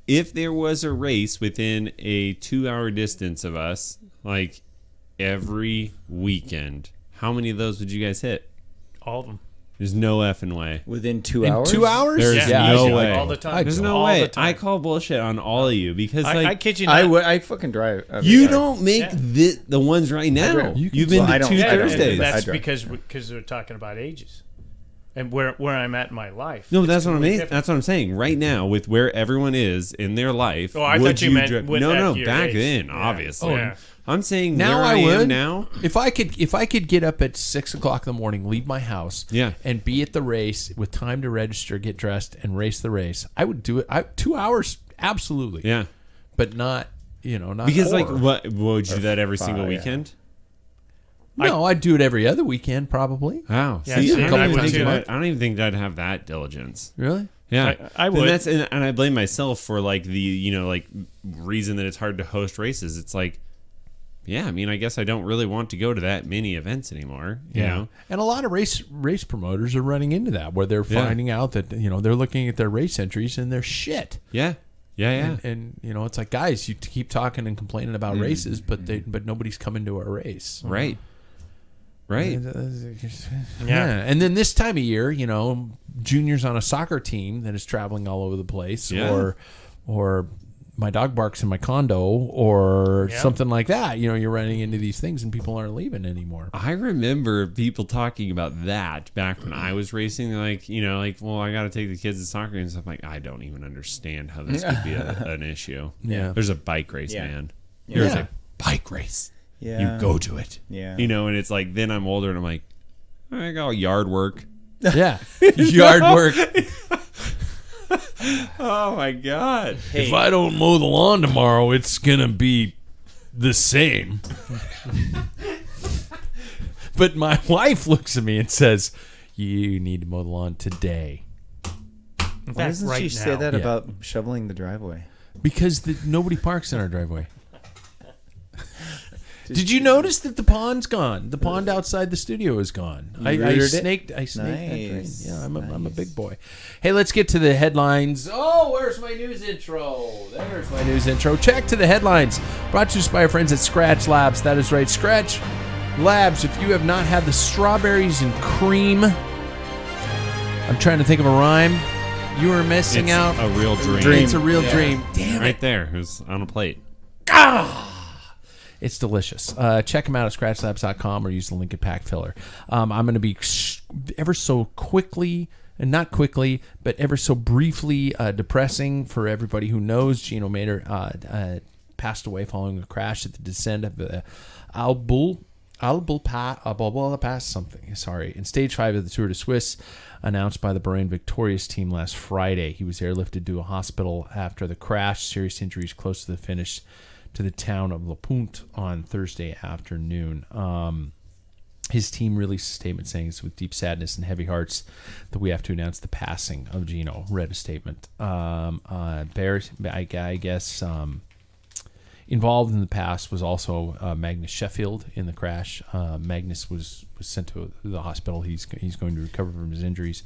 if there was a race within a 2-hour distance of us, like every weekend, how many of those would you guys hit? all of them. There's no effing way. Within 2 In hours? 2 hours? There's Yeah, no I do, way. all the time. There's no All way. the time. I call bullshit on all of you because I like kid you not. I fucking drive. you don't make Yeah. the ones right now. drive. You've been Well, I to don't- 2 I don't. Thursdays. I That's drive. because they're talking about ages, and where I'm at in my life. No, but It's that's what I completely mean. different. That's what I'm saying. Right now, with where everyone is in their life, Oh, I would thought you meant drive- with no, at your back age. then, Yeah. obviously. Oh, yeah. I'm saying Now where I am would. now. If I could get up at 6 o'clock in the morning, leave my house, Yeah. and be at the race with time to register, get dressed, and race the race, I would do it. 2 hours, absolutely. Yeah, But not, not because 4. like, what would you do that every single 5, yeah. weekend? No, I'd do it every other weekend, probably. Wow. Yeah, See, see, I I don't even would think too. I don't even think I'd have that diligence. Really? Yeah, I And would. that's and I blame myself for like the like reason that it's hard to host races. It's like, yeah, I mean, I guess I don't really want to go to that many events anymore. You know? And a lot of race promoters are running into that, where they're Yeah. finding out that they're looking at their race entries and they're shit. Yeah, yeah. And it's like, guys, you keep talking and complaining about races, but nobody's coming to our race. Right. Right. Yeah. And then this time of year, juniors on a soccer team that is traveling all over the place, Yeah. or my dog barks in my condo, or Yeah. something like that. You're running into these things and people aren't leaving anymore. I remember people talking about that back when I was racing. They're like, well, I got to take the kids to soccer and stuff. I'm like, I don't even understand how this could be an issue. Yeah. There's a bike race, Yeah. man. Yeah. There's a bike race. Yeah. You go to it. Yeah. And it's like, then I'm older and I'm like, I got yard work. Yeah. Yard work. Oh my God. If I don't mow the lawn tomorrow, it's gonna be the same. But my wife looks at me and says, "You need to mow the lawn today." In Why fact, doesn't right she say now. that Yeah. about shoveling the driveway? Because nobody parks in our driveway. Did you notice that the pond's gone? The pond outside the studio is gone. I rooted it? snaked that drain. Nice, Yeah, I'm a nice. big boy. Hey, let's get to the headlines. Oh, where's my news intro? There's my news intro. Check to the headlines. Brought to you by our friends at Scratch Labs. That is right, Scratch Labs. If you have not had the strawberries and cream, I'm trying to think of a rhyme. You are missing It's out. a real dream. It's a real dream. Damn it. Right there. Who's on a plate? It's delicious. Check them out at scratchlabs.com or use the link at Pack Filler. I'm going to be ever so quickly, and not quickly, but ever so briefly depressing for everybody who knows. Gino Mater passed away following a crash at the descent of the Albul Pass something. Sorry. In stage 5 of the Tour de Suisse, announced by the Bahrain Victorious team last Friday. He was airlifted to a hospital after the crash. Serious injuries close to the finish to the town of La Punt on Thursday afternoon. His team released a statement saying it's with deep sadness and heavy hearts that we have to announce the passing of Gino. Read a statement. I guess involved in the past was also Magnus Sheffield in the crash. Magnus was sent to the hospital. He's going to recover from his injuries.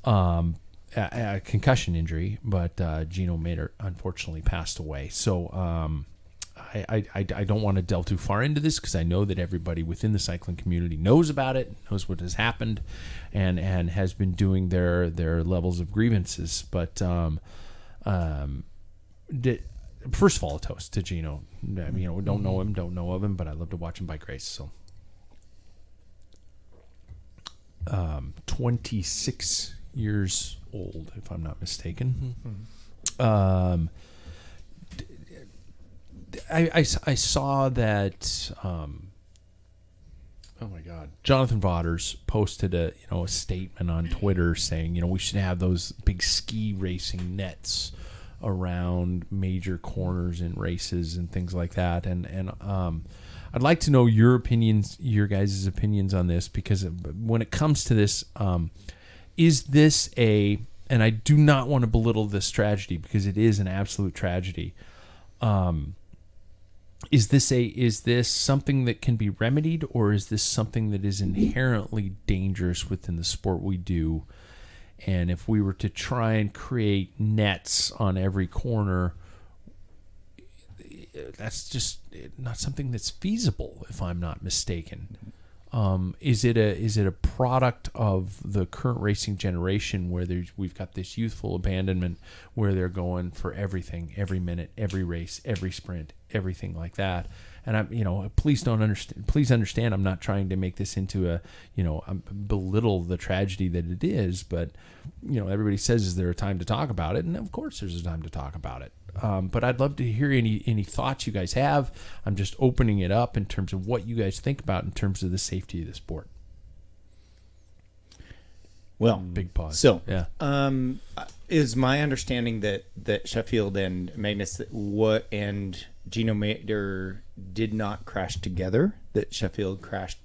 A concussion injury, but Gino Mater unfortunately passed away. So I don't want to delve too far into this because I know that everybody within the cycling community knows about it, knows what has happened, and has been doing their levels of grievances. But first of all, a toast to Gino. We don't know him, don't know of him, but I love to watch him bike race. So 26 years old, if I'm not mistaken. I saw that. Oh my God! Jonathan Vaughters posted a statement on Twitter saying we should have those big ski racing nets around major corners in races and things like that. And I'd like to know your guys' opinions on this, because when it comes to this, is this and I do not want to belittle this tragedy because it is an absolute tragedy. Is this something that can be remedied, or is this something that is inherently dangerous within the sport we do? And if we were to try and create nets on every corner, that's just not something that's feasible, if I'm not mistaken. Is it a product of the current racing generation where we've got this youthful abandonment where they're going for everything, every minute, every race, every sprint, everything like that? And please understand, I'm not trying to make this into belittle the tragedy that it is, but everybody says, is there a time to talk about it? And of course there's a time to talk about it. But I'd love to hear any thoughts you guys have. I'm just opening it up in terms of what you guys think about in terms of the safety of the sport. Well, Big pause. So, yeah. Is my understanding that Sheffield and Magnus and Gino Mater did not crash together? That Sheffield crashed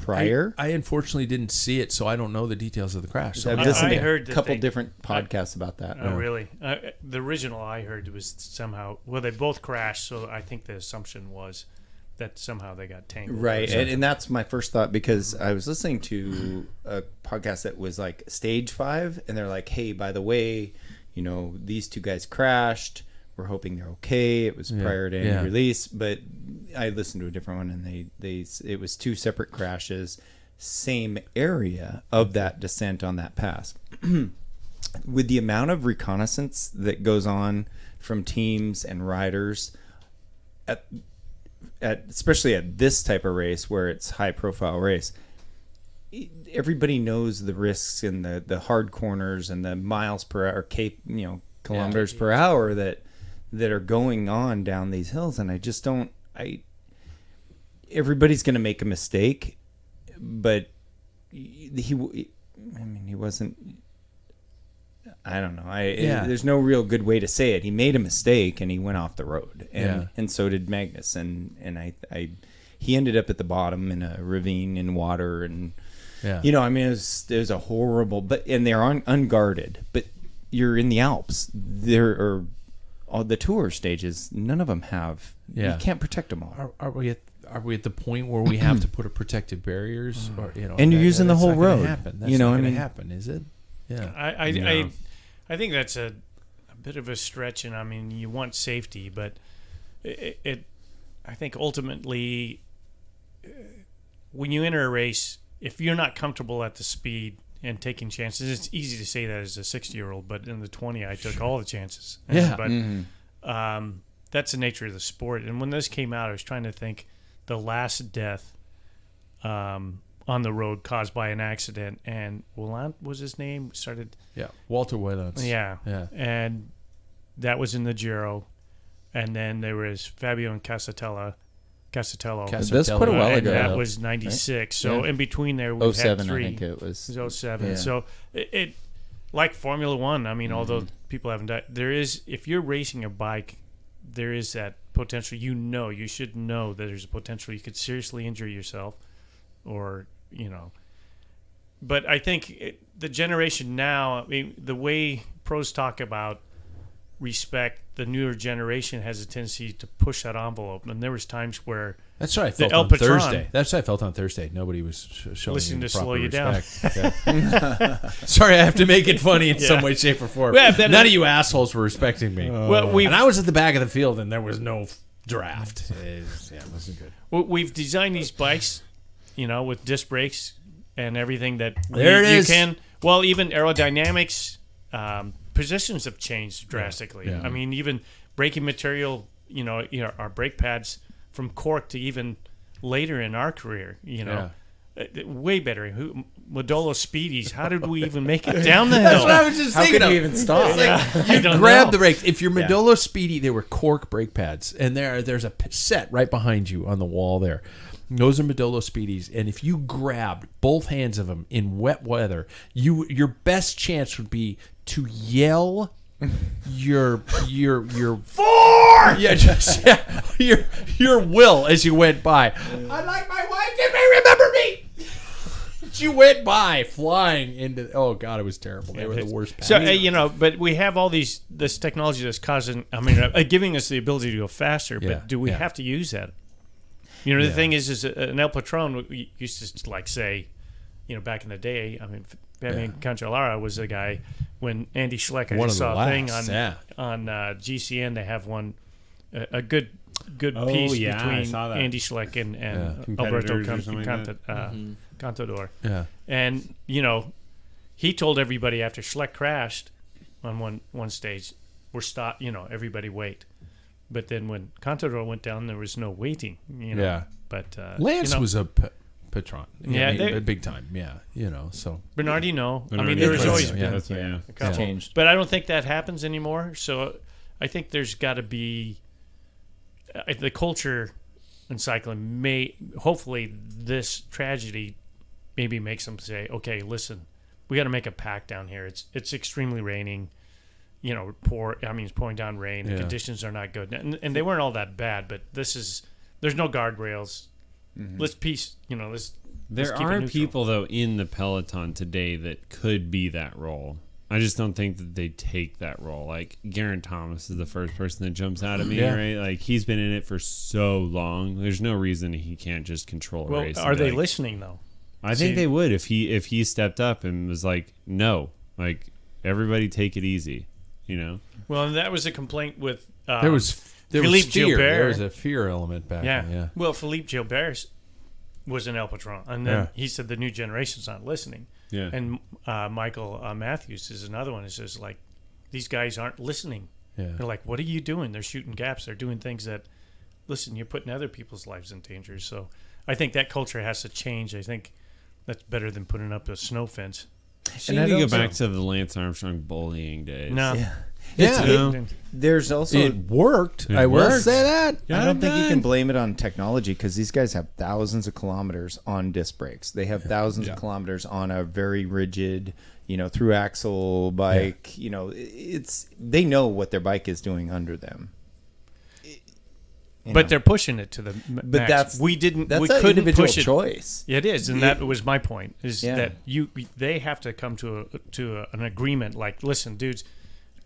prior? I unfortunately didn't see it, so I don't know the details of the crash. So I've I listened to heard a that couple they- different podcasts about that. Oh, really? The original I heard was somehow, they both crashed, so I think the assumption was that somehow they got tangled. Right, and that's my first thought, because I was listening to a podcast that was like Stage 5, and they're like, hey, by the way, these two guys crashed. We're hoping they're okay. It was prior to any release, but I listened to a different one, and it was two separate crashes, same area of that descent on that pass. With the amount of reconnaissance that goes on from teams and riders especially at this type of race where it's high profile race, everybody knows the risks and the hard corners and the miles per hour, kilometers per hour that are going on down these hills. And I just don't, everybody's going to make a mistake, but he wasn't, I don't know. Yeah. There's no real good way to say it. He made a mistake and he went off the road, and Yeah. and so did Magnus, and he ended up at the bottom in a ravine in water, and Yeah. you know, I mean, it was a horrible, and they're unguarded, but you're in the Alps. There are all the tour stages. None of them have. Yeah. You can't protect them all. Are we at the point where we have to put up protective barriers, or And you're using the that's whole not gonna road. Happen. That's You know, not I going to mean- happen, is it? Yeah. I think that's a bit of a stretch, and I mean, you want safety, but I think ultimately, when you enter a race, if you're not comfortable at the speed and taking chances, it's easy to say that as a 60-year-old, but in the 20, I took all the chances. Yeah. But that's the nature of the sport. And when this came out, I was trying to think the last death on the road caused by an accident, and Willant was his name. Started, Yeah. Walter Wellens. yeah, Yeah. and that was in the Giro, and then there was Fabio and Casatello. That's quite a while and ago. that though. was 96. So Yeah. in between there, we've 07, had three. I think it was. It was 07. Yeah. So it like Formula One. I mean, although people haven't died, there is, if you're racing a bike, there is that potential. You should know that there's a potential you could seriously injure yourself, or But I think the generation now, I mean, the way pros talk about respect, the newer generation has a tendency to push that envelope. And there was times where That's what I felt El on Patron- Thursday. That's what I felt on Thursday. Nobody was showing Listening me to proper slow you down. respect. Yeah. Sorry, I have to make it funny in some way, shape, or form. Yeah, but- None of you assholes were respecting me. well, And I was at the back of the field, and there was no draft. It wasn't good. we've designed these bikes, with disc brakes and everything that There it is. You can. Well, even aerodynamics, positions have changed drastically. Yeah. I mean, even braking material. Our brake pads from cork to even later in our career. Way better. Modolo Speedies. How did we even make it down the hill? That's what I was just How thinking could of. you even stop? I You don't grab know. the brakes. If you're Modolo Speedy, they were cork brake pads, and there's a set right behind you on the wall there. Those are Modolo Speedies, and if you grabbed both hands of them in wet weather, your best chance would be to yell your your will as you went by. I like my wife. Did they remember me? You went by flying into. Oh God, it was terrible. They were the worst. So pads. but we have all this technology that's causing. I mean, giving us the ability to go faster. Yeah, But do we yeah. have to use that? The thing is an El Patron we used to like say, back in the day. I mean, Fabian Cancellara was the guy when Andy Schleck. I One just of the saw a thing last, on GCN. They have one a good Oh, piece yeah, I between saw that. Andy Schleck and Alberto Competitors or something like that. Contador. Yeah. And he told everybody after Schleck crashed on one stage, we're stopped. Everybody wait. But then when Contador went down, there was no waiting. Yeah. But Lance was a patron. Yeah, I mean, they- big time. Yeah, so. Bernardino. I mean, Bernardino. there was That's always right, been that's right, yeah. a couple. Changed. But I don't think that happens anymore. So I think there's got to be the culture in cycling. Hopefully this tragedy maybe makes them say, okay, listen, we got to make a pact down here. It's extremely raining. It's pouring down rain. The Yeah. conditions are not good, and they weren't all that bad. But there's no guardrails. Let's let's There keep it are neutral. people though in the peloton today that could be that role. I just don't think that they take that role. Like Geraint Thomas is the first person that jumps out at me, Yeah. right? Like he's been in it for so long. There's no reason he can't just control a Well, race. are and be they like- listening though? I think See- they would if he stepped up and was like, no, like everybody take it easy, Well, and that was a complaint with There was Philippe fear. Gilbert. There was a fear element back then. Yeah. Well, Philippe Gilbert was an El Patron, and then he said the new generation's not listening. Yeah. And Michael Matthews is another one. He says like, these guys aren't listening. Yeah. They're like, what are you doing? They're shooting gaps. They're doing things that, listen, you're putting other people's lives in danger. So I think that culture has to change. I think that's better than putting up a snow fence. She need to go back to the Lance Armstrong bullying days. No. Yeah. Yeah. You know? There's also It worked. I will worked. say that. I don't think you can blame it on technology because these guys have thousands of kilometers on disc brakes. They have thousands of kilometers on a very rigid, through axle bike. They know what their bike is doing under them. But they're pushing it to the But max. We that's couldn't an individual push it. choice. It is, and that was my point. Is Yeah. that they have to come to an agreement. Like, listen, dudes,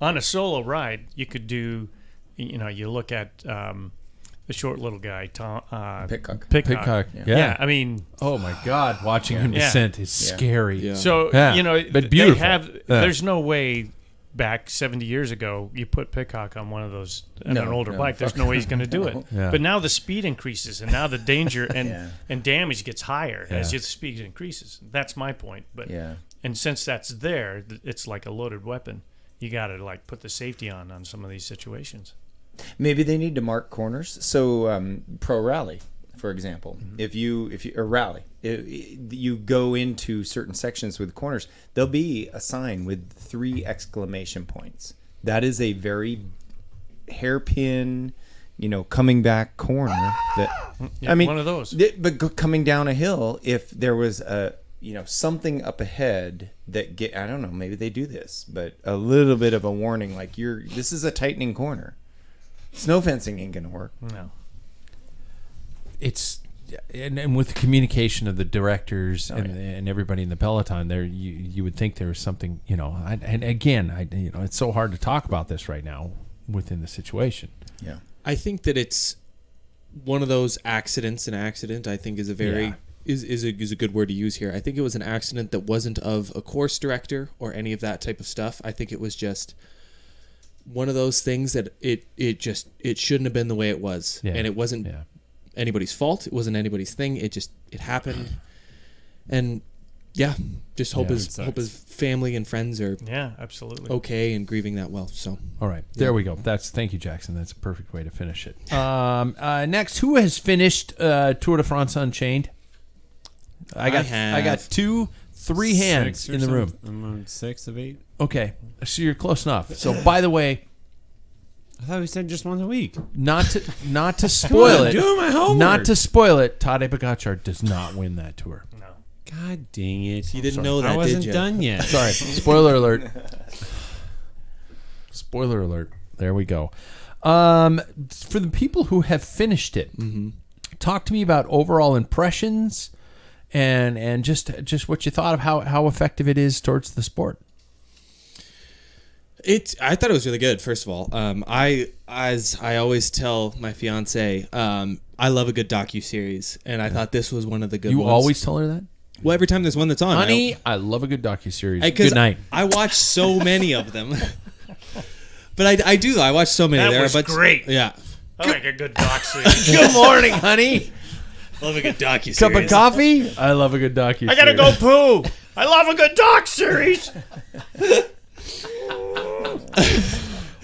on a solo ride, you could do, you look at the short little guy, Tom Pitcock. Pitcock. Yeah. I mean, Oh my God, watching him Yeah. descent is scary. Yeah. so Yeah, but they beautiful. have. Yeah. There's no way. Back 70 years ago, you put Pitcock on one of those on an older bike. There's no way he's going to do it. Yeah. But now the speed increases, and now the danger and Yeah. and damage gets higher as Yeah. the speed increases. That's my point. But Yeah. and since that's there, it's like a loaded weapon. You got to like put the safety on some of these situations. Maybe they need to mark corners. So pro rally, for example, if you or rally, you go into certain sections with corners, there'll be a sign with 3 exclamation points. That is a very hairpin, coming back corner. That One of those. But coming down a hill, if there was a something up ahead that I don't know, maybe they do this, but a little bit of a warning, like this is a tightening corner. Snow fencing ain't gonna work. No. It's and with the communication of the directors and everybody in the peloton, there you would think there was something, and again, it's so hard to talk about this right now within the situation. Yeah. I think that it's one of those accidents. An accident, I think, is a very is a good word to use here. I think it was an accident that wasn't of a course director or any of that type of stuff. I think it was just one of those things that it shouldn't have been the way it was, and it wasn't anybody's fault. It wasn't anybody's thing. It happened, and just hope his family and friends are Absolutely. okay and grieving that well. So All right, there we go. Thank you, Jackson. That's a perfect way to finish it. Next, who has finished Tour de France Unchained? I got 3 hands 6 or in the room. something. I'm on 6 of 8. Okay, so you're close enough. So, by the way, I thought we said just once a week. not to spoil it, doing my homework. not to spoil it, Tadej Pogacar does not win that tour. No. God dang it! you didn't know that, I wasn't did you? done yet. Sorry, spoiler alert. Spoiler alert. There we go. For the people who have finished it, talk to me about overall impressions and just what you thought of how effective it is towards the sport. I thought it was really good. First of all, as I always tell my fiance, I love a good docuseries, and I thought this was one of the good You ones. always tell her that? Well, every time there's one that's on, Honey, I love a good docuseries. 'cause Good night. I watch so many of them, but I do. I watch so many. That there, was but great. Yeah, I like a good doc series. Good morning, honey. love a good docuseries. Cup of coffee? I love a good docuseries. I gotta go poo. I love a good doc series.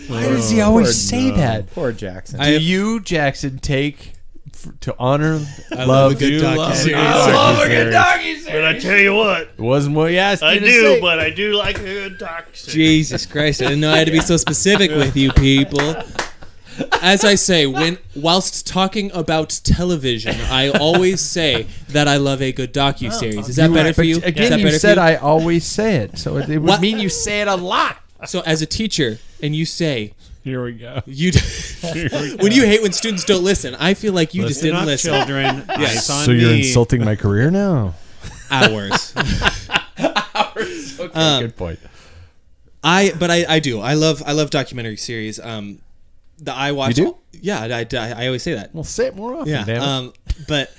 Why does he always say that? Poor Jackson. Do you, Jackson, take to honor I love a good docuseries. I love a good But I tell you what, It wasn't what you asked I me to do, say. but I do like a good doc series. Jesus Christ! I didn't know I had to be so specific with you people. As I say, whilst talking about television, I always say that I love a good docuseries. Is that better for you? Is Again, that you better for said you? I always say it, so it would What? mean you say it a lot. So as a teacher, and you say Here we go. you when you hate when students don't listen, I feel like you just Listen didn't up, listen. children. Yes. It's on So you're me. insulting my career now? Hours. Okay, good point. I do. I love documentary series. I watch. You do? Yeah, I always say that. Well, say it more often, Yeah. damn it. But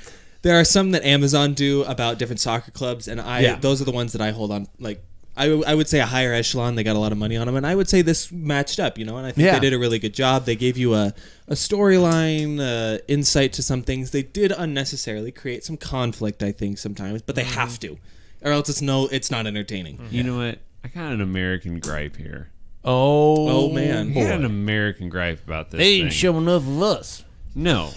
there are some that Amazon do about different soccer clubs, and Yeah. those are the ones that I hold on. Like I would say a higher echelon. They got a lot of money on them, and I would say this matched up. And I think Yeah. they did a really good job. They gave you a storyline, insight to some things. They did unnecessarily create some conflict, I think, sometimes, but they have to, or else it's not entertaining. You know what? I got an American gripe here. Oh, man. I got an American gripe about this They thing. ain't show enough of us. No.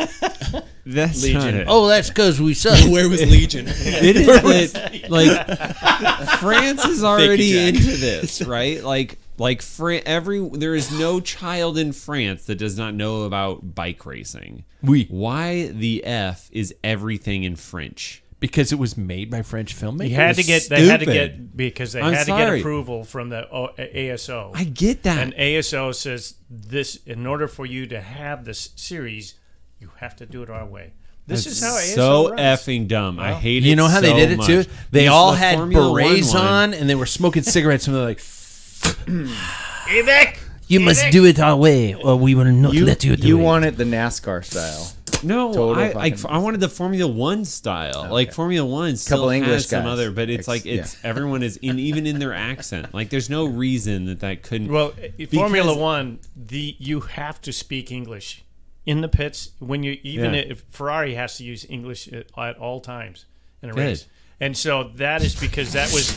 That's not it. Oh, that's because we suck. Where was Legion? It is that, like, France is already Jack. into this, right? Like, Like there is no child in France that does not know about bike racing. Oui. Why the F is everything in French? Because it was made by French filmmakers. They had to stupid. get because they I'm had to sorry. get approval from the ASO. I get that. And ASO says this: in order for you to have this series, you have to do it our way. This is how ASO so runs. effing dumb. I hate it. You know how they so did it too? much. They Because all the had Formula One berets one- on, and they were smoking cigarettes, and they're like, Evic! "You must do it our way, or we will not let you do You it." wanted the NASCAR style. No, Total I fucking- wanted the Formula One style. Like Formula One still Couple English has some guys. other, but it's like it's everyone is even in their accent. Like there's no reason that couldn't. Well, Formula One, you have to speak English in the pits when you if Ferrari has to use English at all times in a race. And so that is because that was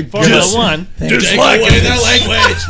Formula One. Just like it in their language.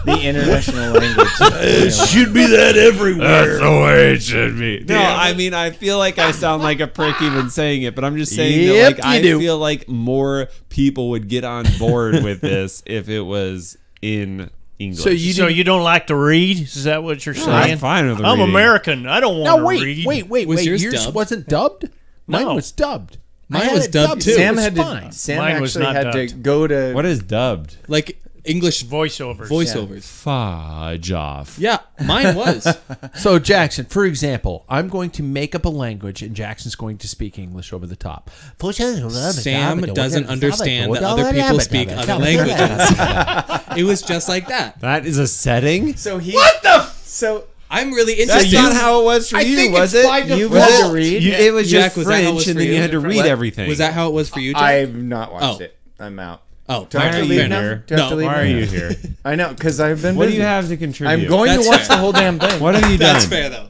The international language. should be that everywhere. the way it should be. No, I mean I feel like I sound like a prick even saying it, but I'm just saying that Yep, like I you do. feel like more people would get on board with this if it was in English. So You don't like to read? Is that what you're saying? I'm fine with I'm reading. American. I don't want No, to read. wait. Was yours Yours dubbed? wasn't dubbed. Mine No. was dubbed. Mine I had was it dubbed, too. It Sam was had fine. to. Sam Mine was actually not had to dubbed. go to. What is dubbed? Like English Voiceovers. voiceovers. Fudge off. Yeah, mine was. So Jackson, for example, I'm going to make up a language, and Jackson's going to speak English over the top. Sam doesn't understand that other people speak other languages. It was just like that. That is a setting. So he. What the? So I'm really That's interested. not how it was for I you, think was it's it? by You default. was it? read? It was Jack, just was that how it French, was and for then you you? had to read What? everything. Was that how it was for you, Jack? I've not watched Oh. it. I'm out. Oh, Do I have Why to are leave you now? here? Do I have to No, leave Why now? are you here? I know because I've been. What do busy. you have to contribute? I'm going That's to watch fair. the whole damn thing. What have you That's done? fair though.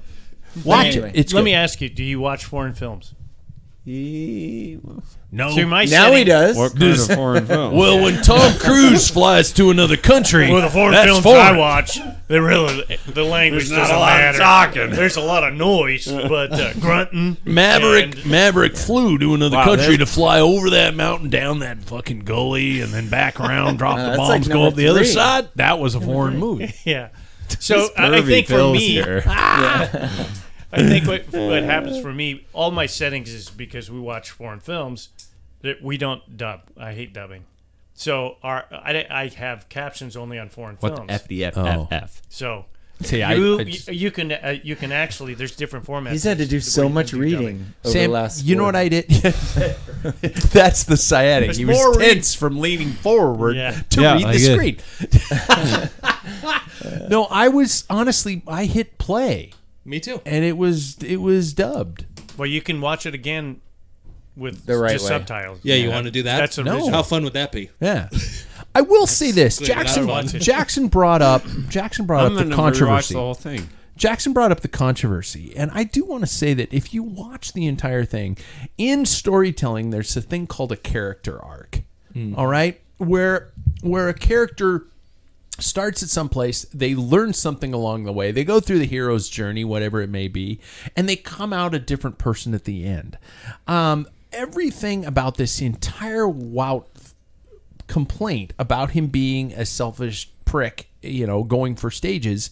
Watch Anyway. it. It's Let good. me ask you: do you watch foreign films? No. So my Now setting, he does. What kind of foreign film? Well, when Tom Cruise flies to another country, Well, the foreign that's films foreign. I watch, the language doesn't matter. There's a lot of noise, but grunting. Maverick flew to another Wow, country that's- to fly over that mountain, down that fucking gully, and then back around, drop the that's bombs, like go up number the other 3. side. That was a foreign movie. Yeah. So I Pervy think for Phil's me, here. I think what happens for me, all my settings is because we watch foreign films that we don't dub. I hate dubbing. So I have captions only on foreign What films. the Oh. FDFFF? So See, you can actually there's different formats. He's had to do where so you much can do dubbing. reading over Sam, the last. you know what I did? That's the sciatic. There's He was more tense from leaning forward Yeah. to Yeah, read I the get screen. No, I was honestly, I hit play, Me too. and it was dubbed. Well, you can watch it again with The right just way. subtitles. Yeah, you want to do that? That's No. original. How fun would that be? Yeah. I will say this. clearly not fun. Jackson brought up I'm the gonna rewatch controversy. the whole thing. Jackson brought up the controversy, and I do want to say that if you watch the entire thing, in storytelling, there's a thing called a character arc. All right, where a character starts at some place, they learn something along the way, they go through the hero's journey, whatever it may be, and they come out a different person at the end. Everything about this entire Wout complaint about him being a selfish prick, going for stages.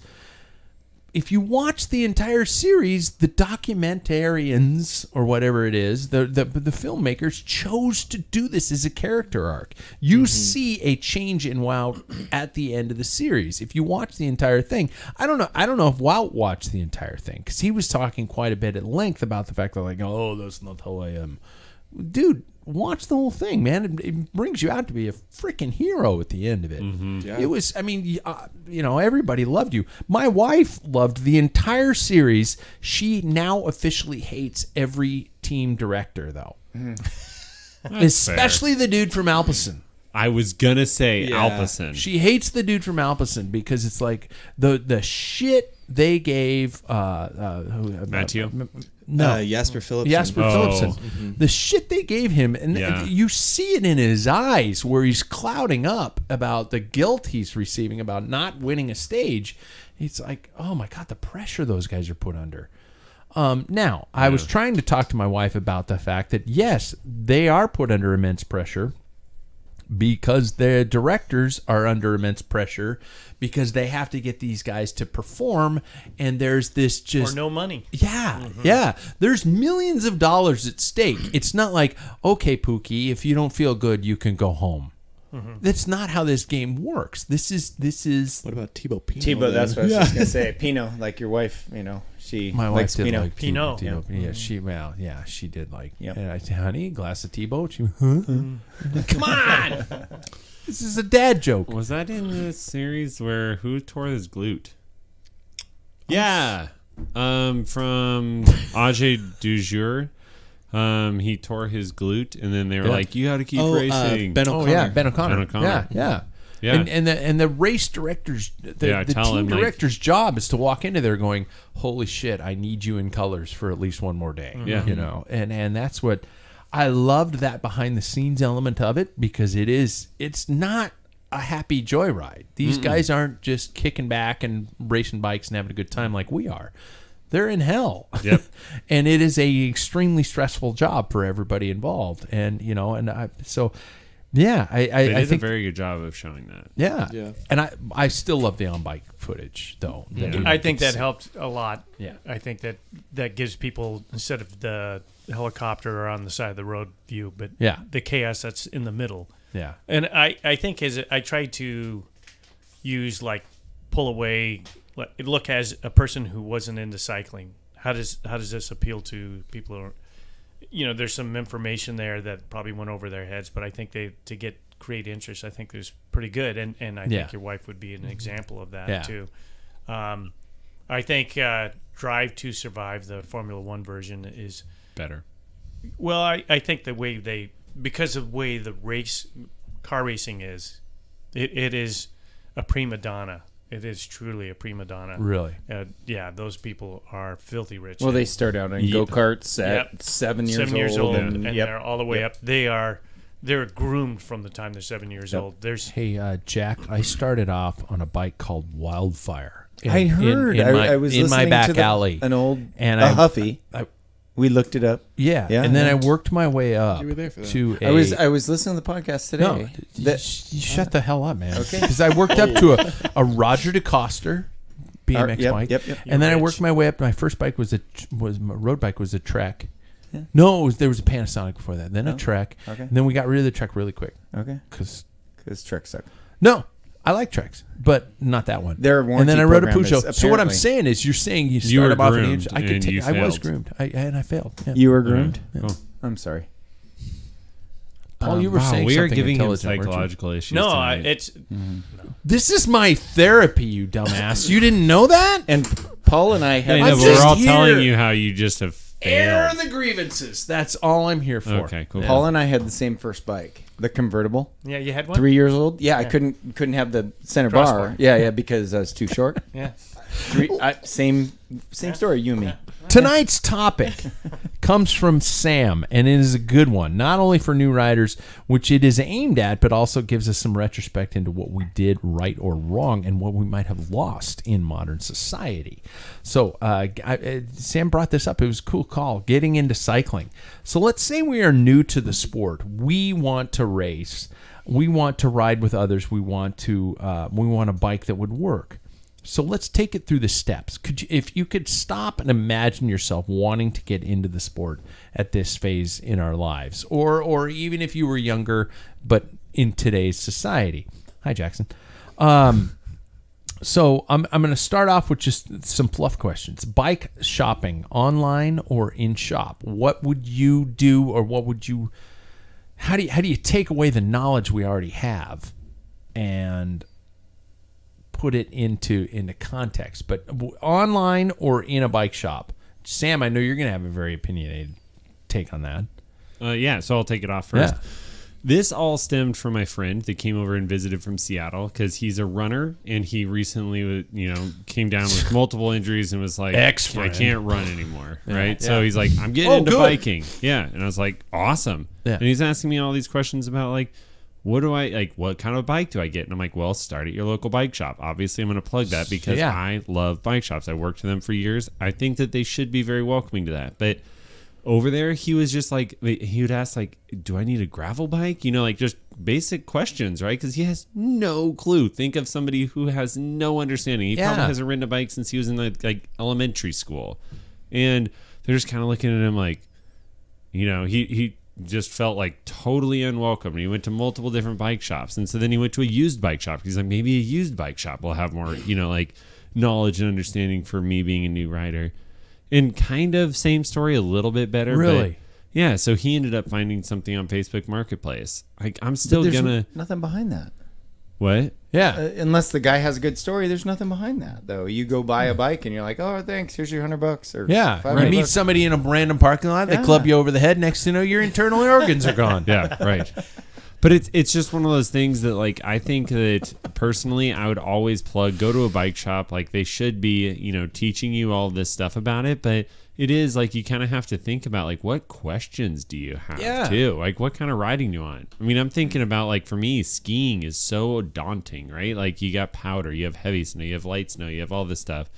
If you watch the entire series, the documentarians or whatever it is, the filmmakers chose to do this as a character arc. You see a change in Wout at the end of the series. If you watch the entire thing, I don't know if Wout watched the entire thing because he was talking quite a bit at length about the fact that that's not how I am. Dude, watch the whole thing, man. It brings you out to be a freaking hero at the end of it. Yeah. It was, everybody loved you. My wife loved the entire series. She now officially hates every team director, though. Especially the dude from Alpecin. I was gonna say Yeah. Alpecin. She hates the dude from Alpecin because it's like the shit they gave Matthew? No, Jasper Philipson. Jasper Oh. Philipson. The shit they gave him, and Yeah. you see it in his eyes where he's clouding up about the guilt he's receiving about not winning a stage. It's like, oh my God, the pressure those guys are put under. Now, I was trying to talk to my wife about the fact that, yes, they are put under immense pressure. because the directors are under immense pressure because they have to get these guys to perform, and there's this just Or no money. yeah, yeah. There's millions of dollars at stake. It's not like, okay, Pookie, if you don't feel good, you can go home. That's not how this game works. This is What about Thibaut Pinot? Tebow, then? that's what I was just gonna say. Pinot, like your wife, she my wife likes did Pinot. like Pinot. Pinot. Yeah, she did like. Yep. And I said, honey, glass of Thibaut. She, huh? Come on, this is a dad joke. Was that in the series where who tore his glute? Yeah, from Ajay Dujour. He tore his glute, and then they were Yeah. like, "You got to keep Oh, racing." Ben Oh O'Connor. yeah, Ben O'Connor. Ben O'Connor. Yeah. Yeah. And the race directors, the tell team him, like- director's job is to walk into there going, "Holy shit, I need you in colors for at least one more day." Yeah. you know, and that's what I loved, that behind the scenes element of it, because it's not a happy joyride. These guys aren't just kicking back and racing bikes and having a good time like we are. They're in hell. Yep. And it is a extremely stressful job for everybody involved. And, you know, and I They I did think, a very good job of showing that. yeah. Yeah. And I still love the on-bike footage, though. that we don't I get think to that see. helped a lot. Yeah. I think that gives people, instead of the helicopter or on the side of the road view, but Yeah. the chaos that's in the middle. Yeah. And I think I try to use pull away, look as a person who wasn't into cycling. How does this appeal to people who are, there's some information there that probably went over their heads, but I think to create interest, I think there's pretty good. And I Yeah. think your wife would be an example of that Yeah. too. I think Drive to Survive, the Formula One version, is Better. well. I think the way because of the way the car racing is, it is a prima donna. It is truly a prima donna. Really? Yeah, those people are filthy rich. Well, they start out in go karts at Yep. 7 years 7 years old, and yep. they're all the way up. They're groomed from the time they're 7 years Yep. old. There's Hey, Jack, I started off on a bike called Wildfire. I heard. I was in my listening back to alley. an old And a I- Huffy. I- We looked it up. Yeah. Yeah, And then yeah. I worked my way up You were there for that. to a... I was listening to the podcast today. No, That- you shut the hell up, man. Okay. Because I worked up to a Roger DeCoster BMX Yep, bike, yep. and then I rich. worked my way up. My first bike was my road bike was a Trek. Yeah. No, there was a Panasonic before that. Then a Oh, Trek. okay. And then we got rid of the Trek really quick. Okay. Because Because trucks suck. no, I like Treks, but not that one. Their and then warranty I rode a program Peugeot. is So what I'm apparently- saying is, you're saying you You were started off an groomed inch. I could and you take. I was failed. groomed. And I failed. Yeah. You were groomed? Cool. I'm sorry. Paul, you were Wow, saying we are something giving him intelligent, weren't you? psychological issues. no, tonight. it's This is my therapy, you dumbass. You didn't know that? And Paul and I I have know, I'm but just we're all here. telling you how you just have Air failed. the grievances. That's all I'm here for. Okay, cool. Paul and I had the same first bike, the convertible. yeah. You had one. 3 years old. Yeah, I couldn't have the center bar. Crossbar. Yeah, because I was too short. Yeah. Same story. You and me. Tonight's topic comes from Sam, and it is a good one, not only for new riders, which it is aimed at, but also gives us some retrospect into what we did right or wrong and what we might have lost in modern society. So Sam brought this up. It was a cool call, getting into cycling. So let's say we are new to the sport. We want to race. We want to ride with others. We want a bike that would work. So let's take it through the steps. If you could stop and imagine yourself wanting to get into the sport at this phase in our lives, or even if you were younger, but in today's society. Hi, Jackson. So I'm going to start off with just some fluff questions. Bike shopping, online or in shop. What would you do, or what would you? How do you take away the knowledge we already have, and put it into context? But online or in a bike shop? Sam, I know you're going to have a very opinionated take on that. Yeah, so I'll take it off first. Yeah. This all stemmed from my friend that came over and visited from Seattle because he's a runner, and he recently, came down with multiple injuries and was like, Ex-friend. I can't run anymore, right? yeah. So he's like, I'm getting Oh, into good. biking. Yeah, and I was like, awesome. Yeah. And he's asking me all these questions about what kind of bike do I get? And I'm like, well, start at your local bike shop. Obviously, I'm going to plug that because Yeah. I love bike shops. I worked for them for years. I think that they should be very welcoming to that. But over there, he was just like, he would ask, do I need a gravel bike? Just basic questions, right? Because he has no clue. Think of somebody who has no understanding. He probably hasn't ridden a bike since he was in like elementary school, and they're just kind of looking at him like, he just felt like totally unwelcome. And he went to multiple different bike shops, and so then he went to a used bike shop. He's like, maybe a used bike shop will have more, like knowledge and understanding for me being a new rider. And kind of same story, a little bit better. Really? But yeah, so he ended up finding something on Facebook Marketplace. I'm still But there's gonna nothing behind that. what? Yeah. Unless the guy has a good story, there's nothing behind that though. You go buy a bike and you're like, oh, thanks, here's your $100 or Yeah. $500. You meet somebody in a random parking lot, they club you over the head. Next thing you know, your internal organs are gone. Yeah, right. But it's just one of those things that, like, I think that personally I would always go to a bike shop. Like, they should be, teaching you all this stuff about it. But it is like you kind of have to think about, like, what questions do you have too? Like, what kind of riding do you want? I mean, I'm thinking about, like, for me, skiing is so daunting, right? Like, you got powder, you have heavy snow, you have light snow, you have all this stuff.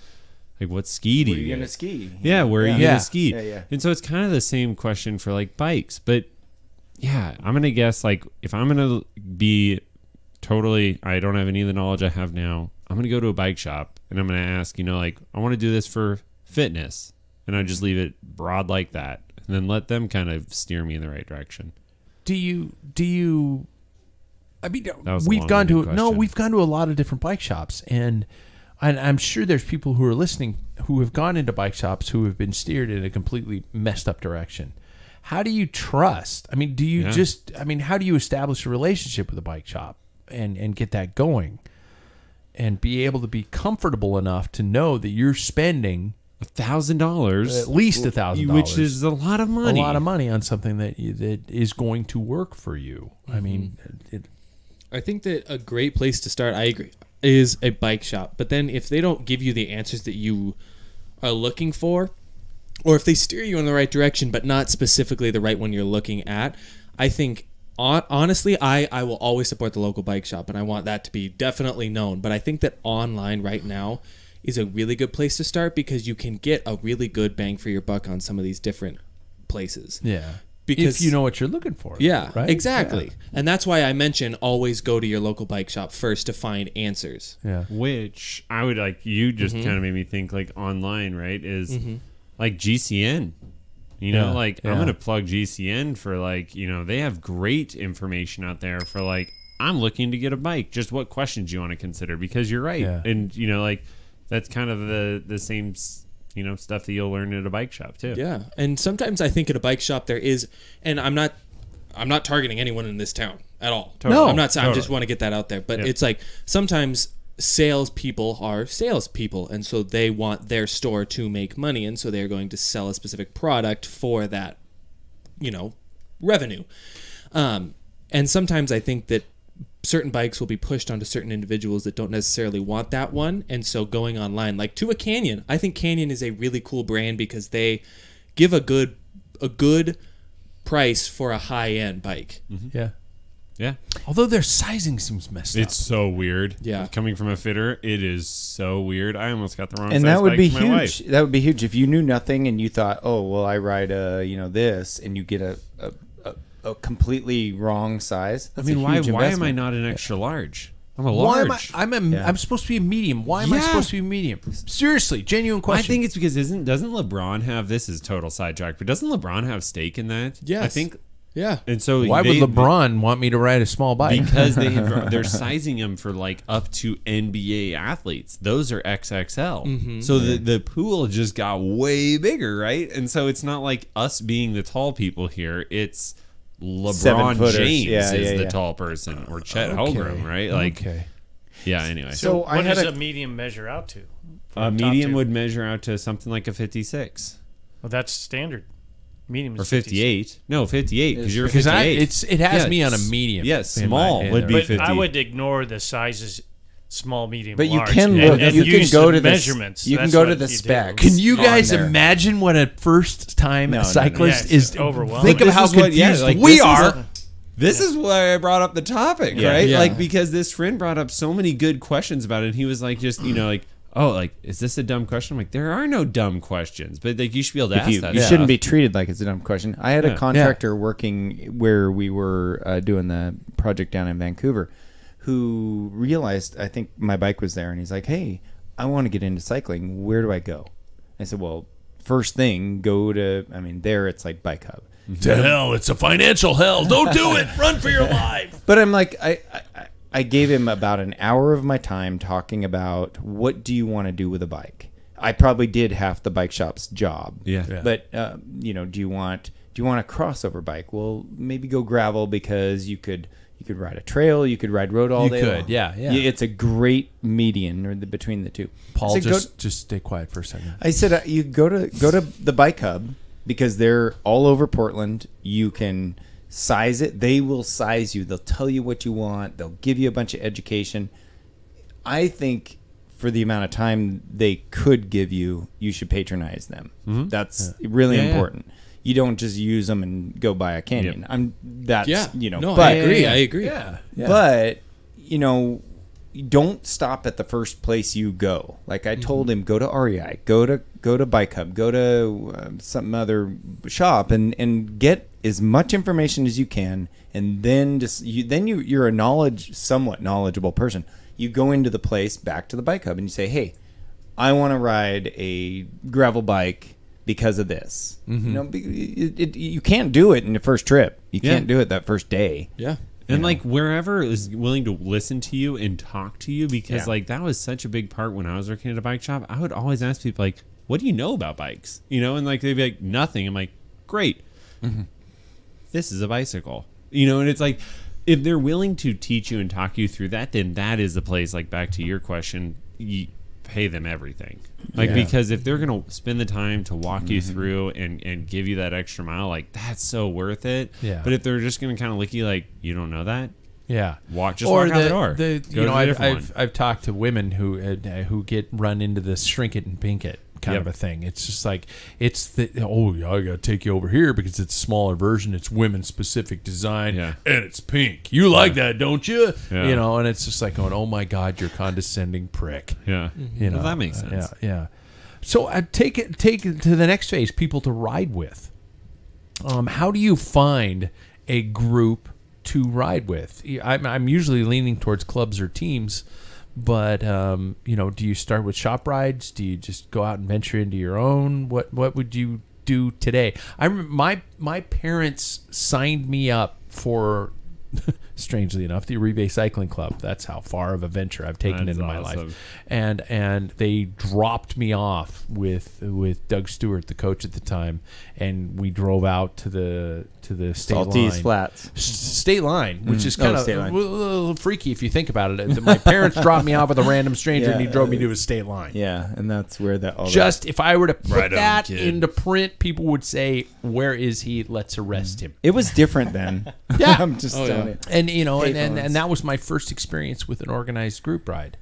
Like, what ski do Where are you you get? gonna ski? Yeah, where are you going to ski? Yeah. And so it's kind of the same question for, like, bikes. But yeah, I'm going to guess, like, if I'm going to be totally, I don't have any of the knowledge I have now, I'm going to go to a bike shop and I'm going to ask, like, I want to do this for fitness. And I just leave it broad like that. And then let them kind of steer me in the right direction. Do you I mean, was a we've gone to long-winded we've gone to a lot of different bike shops, and I'm sure there's people who are listening who have gone into bike shops who have been steered in a completely messed up direction. How do you trust? I mean, do you how do you establish a relationship with a bike shop and get that going and be able to be comfortable enough to know that you're spending $1,000, at least $1,000, which is a lot of money. A lot of money on something that is going to work for you. I mean, I think that a great place to start, I agree, is a bike shop. But then if they don't give you the answers that you are looking for, or if they steer you in the right direction but not specifically the right one you're looking at, I think honestly I will always support the local bike shop, and I want that to be definitely known. But I think that online right now is a really good place to start because you can get a really good bang for your buck on some of these different places. yeah. Because if you know what you're looking for. Yeah, right? exactly. Yeah. And that's why I mention always go to your local bike shop first to find answers. Yeah. Which I would like, you just kind of made me think, like, online, right, is like GCN. I'm going to plug GCN for, like, they have great information out there for, like, I'm looking to get a bike. Just what questions you want to consider, because you're right. Yeah. And, like, that's kind of the same stuff that you'll learn at a bike shop too. Yeah, and sometimes I think at a bike shop there is, and I'm not targeting anyone in this town at all. Totally. No. I'm not. Totally. I just want to get that out there. But Yeah. it's like sometimes salespeople are salespeople, and so they want their store to make money, and so they're going to sell a specific product for that, revenue. And sometimes I think that certain bikes will be pushed onto certain individuals that don't necessarily want that one, and so going online, like to a Canyon, I think Canyon is a really cool brand because they give a good price for a high-end bike. Yeah. Yeah. Although their sizing seems messed up. It's so weird. Yeah. Coming from a fitter, it is so weird. I almost got the wrong And size that would bike be for my wife. huge. That would be huge if you knew nothing and you thought, oh, well, I ride this, and you get a completely wrong size. I That's mean, a why huge am I investment. not an extra large? I'm a Why large. am I'm supposed to be a medium. Why am I Yeah. supposed to be a medium? Seriously, genuine I question. think it's because doesn't LeBron have, this is total sidetrack, but doesn't LeBron have stake in that? Yes. I think, Yeah. and so Why would LeBron want me to ride a small bike? Because they're sizing them for like up to NBA athletes. Those are XXL. So the pool just got way bigger, right? And so it's not like us being the tall people here. It's LeBron 7-footers. James Yeah, is yeah, the yeah. tall person, or Chet Holmgren, right? Like, yeah. Anyway, So what I had does a a medium measure out to? for a the top medium two? would measure out to something like a 56 Well, that's standard. Medium is or 58. No, 58 because you're because 58. it has Yeah, me on a medium. Yes, in my small head. would be But 50. I would ignore the sizes small, medium, But you large. can and- look. and You can use go the to the measurements. You can That's go to what the you do. specs. Can you on guys there. imagine what a first time No, no, no. cyclist Yes, is? overwhelmed. Think of This how is what- yeah, confused like, we this is are. This is why I brought up the topic, Yeah. right? Yeah. Like, because this friend brought up so many good questions about it. And he was like, just, like, oh, like, is this a dumb question? I'm like, there are no dumb questions, but like you should be able to ask that. You stuff. shouldn't be treated like it's a dumb question. I had Yeah. a contractor working where we were doing the project down in Vancouver who realized, I think my bike was there, and he's like, hey, I want to get into cycling. Where do I go? I said, well, first thing, go to, I mean, there it's like Bike Hub. To hell, it's a financial hell. Don't do it. Run for your life. But I'm like, I gave him about an hour of my time talking about what do you want to do with a bike. I probably did half the bike shop's job. Yeah. But you know, do you want a crossover bike? Well, maybe go gravel because you could ride a trail, you could ride road all You day could, long. yeah. It's a great median between the two. Paul, I said, just stay quiet for a second. I said you go to the Bike Hub because they're all over Portland. You can size it. They will size you. They'll tell you what you want. They'll give you a bunch of education. I think for the amount of time they could give you, you should patronize them. That's really Yeah, yeah. important. You don't just use them and go buy a Canyon. Yeah. But I agree. I agree. Yeah. but you know, you don't stop at the first place you go. Like I told him, go to REI, go to Bike Hub, go to some other shop, and get as much information as you can, and then you're a somewhat knowledgeable person. You go into the place, back to the Bike Hub, and you say, hey, I want to ride a gravel bike because of this. You know, you can't do it in the first trip. You Yeah. can't do it that first day. Yeah. And like wherever is willing to listen to you and talk to you, because Yeah. like that was such a big part when I was working at a bike shop. I would always ask people like, "What do you know about bikes?" You know, and like they'd be like, "Nothing." I'm like, "Great, this is a bicycle." You know, and it's like if they're willing to teach you and talk you through that, then that is the place. Like back to your question, you pay them everything. Like because if they're gonna spend the time to walk you through and give you that extra mile, like that's so worth it. Yeah. But if they're just gonna kind of lick you like you don't know that, Yeah. walk out the door. Go You to know, the different one. I've talked to women who get run into this shrink it and pink it kind Yep. of a thing. It's just like yeah, I got to take you over here because it's a smaller version. It's women specific design Yeah. and it's pink. You like that, don't you? Yeah. You know, and it's just like going, oh my God, you're condescending prick. Yeah. You know, Well, that makes sense. Yeah. So I take it to the next phase. People to ride with. How do you find a group to ride with? I'm usually leaning towards clubs or teams, but you know, do you start with shop rides? Do you just go out and venture into your own? What would you do today? My parents signed me up for. Strangely enough, the Uribe Cycling Club. That's how far of a venture I've taken That's into my awesome. life. And they dropped me off with Doug Stewart, the coach at the time, and we drove out to the state Saltese line. Flats. State line, which is kind of state a line. little freaky if you think about it. My parents dropped me off with a random stranger, and he Yeah. drove me to a state line. Yeah, and that's where Just if I were to put Right on, that kid. into print, people would say, "Where is he? Let's arrest him." it was different then. Yeah. I'm just telling you. And you know, and Payphones. that was my first experience with an organized group ride.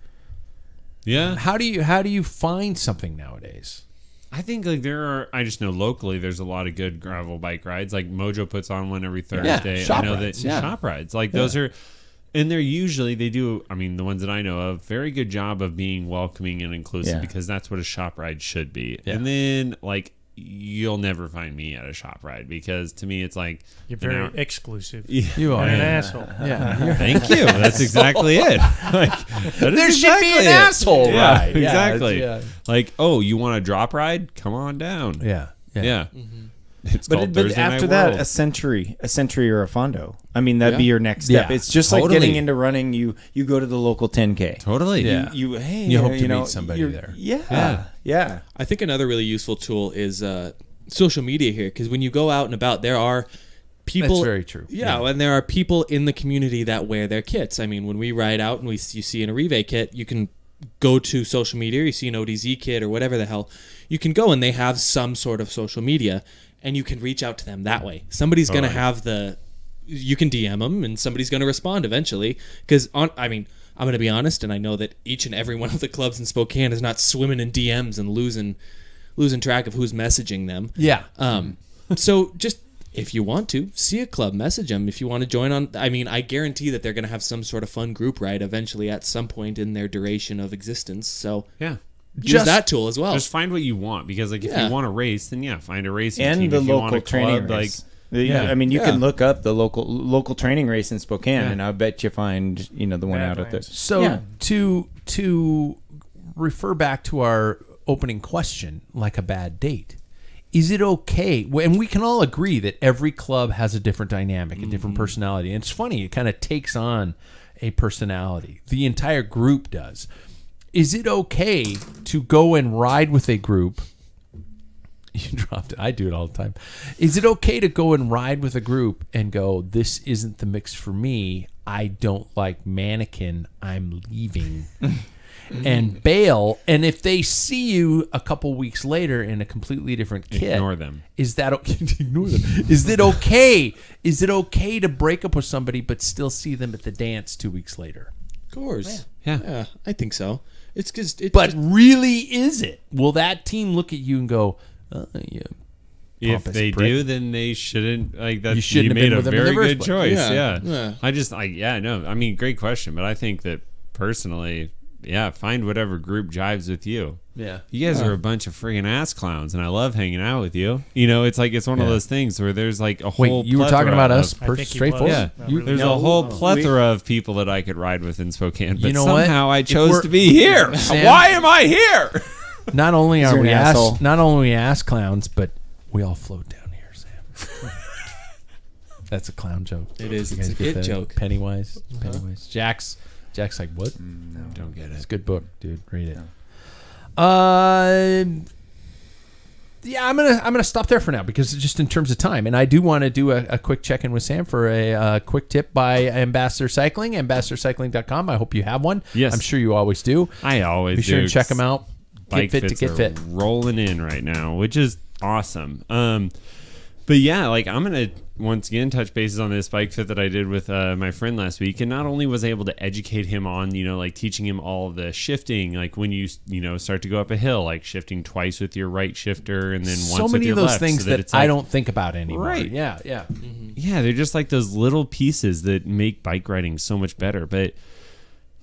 Yeah. How do you find something nowadays? I think like I just know locally there's a lot of good gravel bike rides. Like Mojo puts on one every Thursday. shop I know rides, that yeah. shop rides. Like those are, and they do, I mean, the ones that I know of, very good job of being welcoming and inclusive Yeah. because that's what a shop ride should be. Yeah. And then like you'll never find me at a shop ride because to me it's like You're an very hour- exclusive. You are And an yeah. asshole. Yeah, Thank you. That's exactly it. Like, that is there should be exactly an it. asshole Yeah, ride. Yeah, exactly. yeah. Like, oh, you want a drop ride? Come on down. Yeah. Yeah. It's But, called but Thursday after Night that, World. a century or a Fondo. I mean, that'd be Yeah. your next step. Yeah, It's just like totally. getting into running. You go to the local 10K. Totally. Yeah. You You hope to know, meet somebody you're- there. Yeah. I think another really useful tool is social media here, because when you go out and about, there are people. That's very true. Yeah, and there are people in the community that wear their kits. I mean, when we ride out and you see an Arrive kit, you can go to social media. You see an ODZ kit or whatever the hell, you can go and they have some sort of social media, and you can reach out to them that way. Somebody's gonna have you can DM them, and somebody's gonna respond eventually. Because I mean, I'm gonna be honest, and I know that each and every one of the clubs in Spokane is not swimming in DMs and losing track of who's messaging them. Yeah. So just if you want to see a club, message them. If you want to join on, I mean, I guarantee that they're going to have some sort of fun group ride eventually at some point in their duration of existence. So Yeah. use that tool as well. Just find what you want, because like if Yeah. you want a race, then yeah, find a racing And team. the If you want local a club, training like race. I mean, you Yeah. can look up the local training race in Spokane, Yeah. and I bet you find the one out at the. Badlands. So Yeah. to refer back to our opening question, like a bad date, is it okay? And we can all agree that every club has a different dynamic, a different personality. And it's funny, it kind of takes on a personality. The entire group does. Is it okay to go and ride with a group? You dropped it. I do it all the time. Is it okay to go and ride with a group and go, this isn't the mix for me. I don't like Mannequin. I'm leaving. And bail. And if they see you a couple weeks later in a completely different kit, ignore them. is that ignore them? Is it okay? Is it okay to break up with somebody but still see them at the dance 2 weeks later? Of course. Yeah. I think so. It's just But really, is it? Will that team look at you and go, yeah, If pompous they prick. do, then they shouldn't. Like that. You shouldn't have made been a with them in the very first good place. choice. Yeah. Yeah. I mean, great question, but I think that personally, yeah, find whatever group jives with you. Yeah. You guys are a bunch of friggin' ass clowns, and I love hanging out with you. It's like it's one of Yeah. those things where there's like a whole. Wait, you were talking about us? I think he Straightforward? was. Yeah, Not really. there's No, a whole we- plethora of people that I could ride with in Spokane, but You know what? somehow I If chose we're- to be here. Sam- Why am I here? Not only are you're we an asshole. not only ass clowns, but we all float down here, Sam. That's a clown joke. It is. You It's guys a get good that? joke. Pennywise. Jack's like, what? Don't get It's it. a good book, dude. Read it. Yeah, I'm gonna stop there for now because just in terms of time, and I do want to do a quick check-in with Sam for a quick tip by Ambassador Cycling, ambassadorcycling.com. I hope you have one. Yes. I'm sure you always do. I always Be sure do. and check them out. Bike Get fit to fits get are fit. rolling in right now, which is awesome. But yeah, like I'm gonna once again touch bases on this bike fit that I did with my friend last week, and not only was I able to educate him on like teaching him all the shifting, like when you start to go up a hill, like shifting twice with your right shifter and then once So with many your of those left, things so that it's I like- don't think about anymore. Right. Yeah. Yeah, they're just like those little pieces that make bike riding so much better. But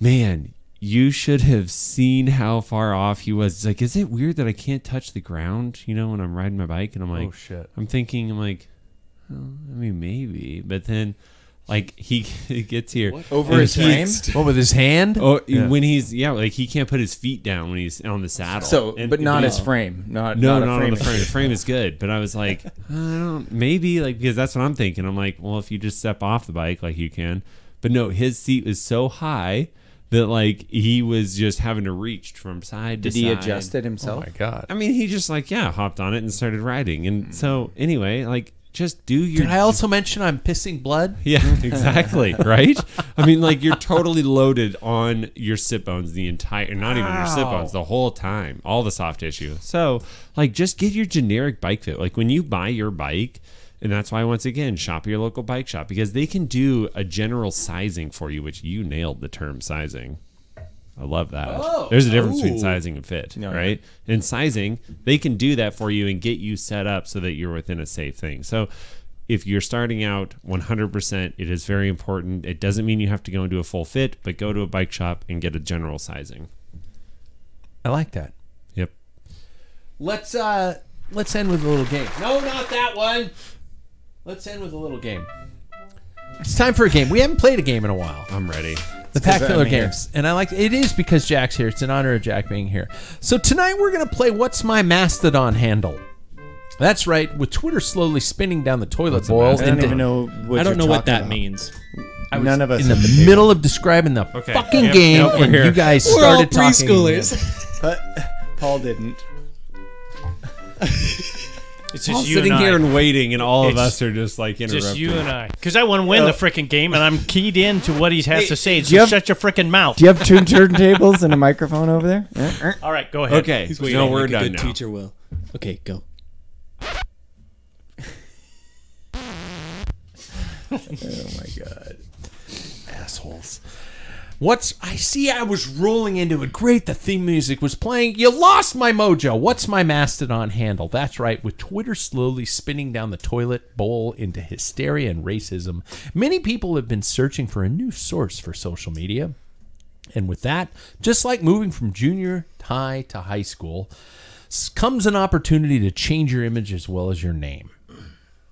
man, you should have seen how far off he was. It's like, is it weird that I can't touch the ground, when I'm riding my bike? And I'm like, Oh, shit. I'm like, oh, I mean, maybe. But then, like, he gets here. Over and his he- frame? What with his hand? Oh, Yeah. when he's, like, he can't put his feet down when he's on the saddle. So, And- but not and- his frame. Not no, not a not on the frame. frame. The frame is good, but I was like, I don't, maybe like because that's what I'm thinking. I'm like, well, if you just step off the bike like you can, but no, his seat is so high that like he was just having to reach from side to Did side. he adjust it Oh himself? my god. I mean, he just like hopped on it and started riding, and so anyway, like just do your. Did I also mention I'm pissing blood? Yeah, exactly. Right? I mean, like you're totally loaded on your sit bones the entire, not even your sit bones, the whole time, all the soft tissue. So, like, just get your generic bike fit. Like when you buy your bike, and that's why once again, shop at your local bike shop because they can do a general sizing for you, which you nailed the term sizing. I love that. There's a difference between sizing and fit, No, right? In sizing, they can do that for you and get you set up so that you're within a safe thing. So if you're starting out 100%, it is very important. It doesn't mean you have to go into a full fit, but go to a bike shop and get a general sizing. I like that. Yep. Let's end with a little game. No, not that one. Let's end with a little game. It's time for a game. We haven't played a game in a while. I'm ready. The Pack 'cause Filler I'm here. games. And I like it is because Jack's here. It's in honor of Jack being here. So tonight we're going to play What's My Mastodon Handle? That's right. With Twitter slowly spinning down the toilet bowl. I don't into- even know what I don't you're know what talking that about. means. None of us in at the table. middle of describing the Okay. fucking Yep, game, yep, we're and here. you guys We're all started talking. preschoolers. But Paul didn't. It's All just you sitting and I. here and waiting, and all of It's us are just like interrupting. Just you and I. Because I want to win the freaking game, and I'm keyed in to what he has to say. do So you have- shut your freaking mouth. Do you have two turntables and a microphone over there? All right, go ahead. Okay, He's no, waiting we're like a done good now. teacher will. Okay, go. Oh my god. Assholes. I was rolling into it. Great, the theme music was playing. You lost my mojo. What's my Mastodon handle? That's right. With Twitter slowly spinning down the toilet bowl into hysteria and racism, many people have been searching for a new source for social media. And with that, just like moving from junior high to high school, comes an opportunity to change your image as well as your name.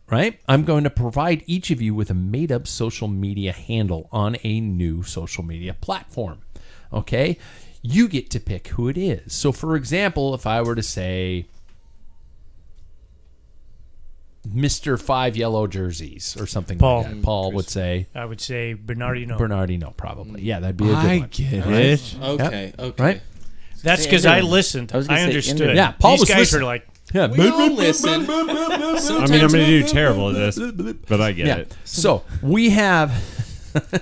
Right? I'm going to provide each of you with a made-up social media handle on a new social media platform. Okay? You get to pick who it is. So, for example, if I were to say Mr. 5 Yellow Jerseys or something Paul. like that, Paul would say I would say Bernardino. Bernardino, probably. Yeah, that'd be a good I one. get Right? it. Okay. Okay. Right? That's because I listened. I was gonna I say understood. internet. Yeah, Paul These was guys listening. were like, Yeah. We all listen. I mean, I'm going to do terrible at this, but I get Yeah. it. So we have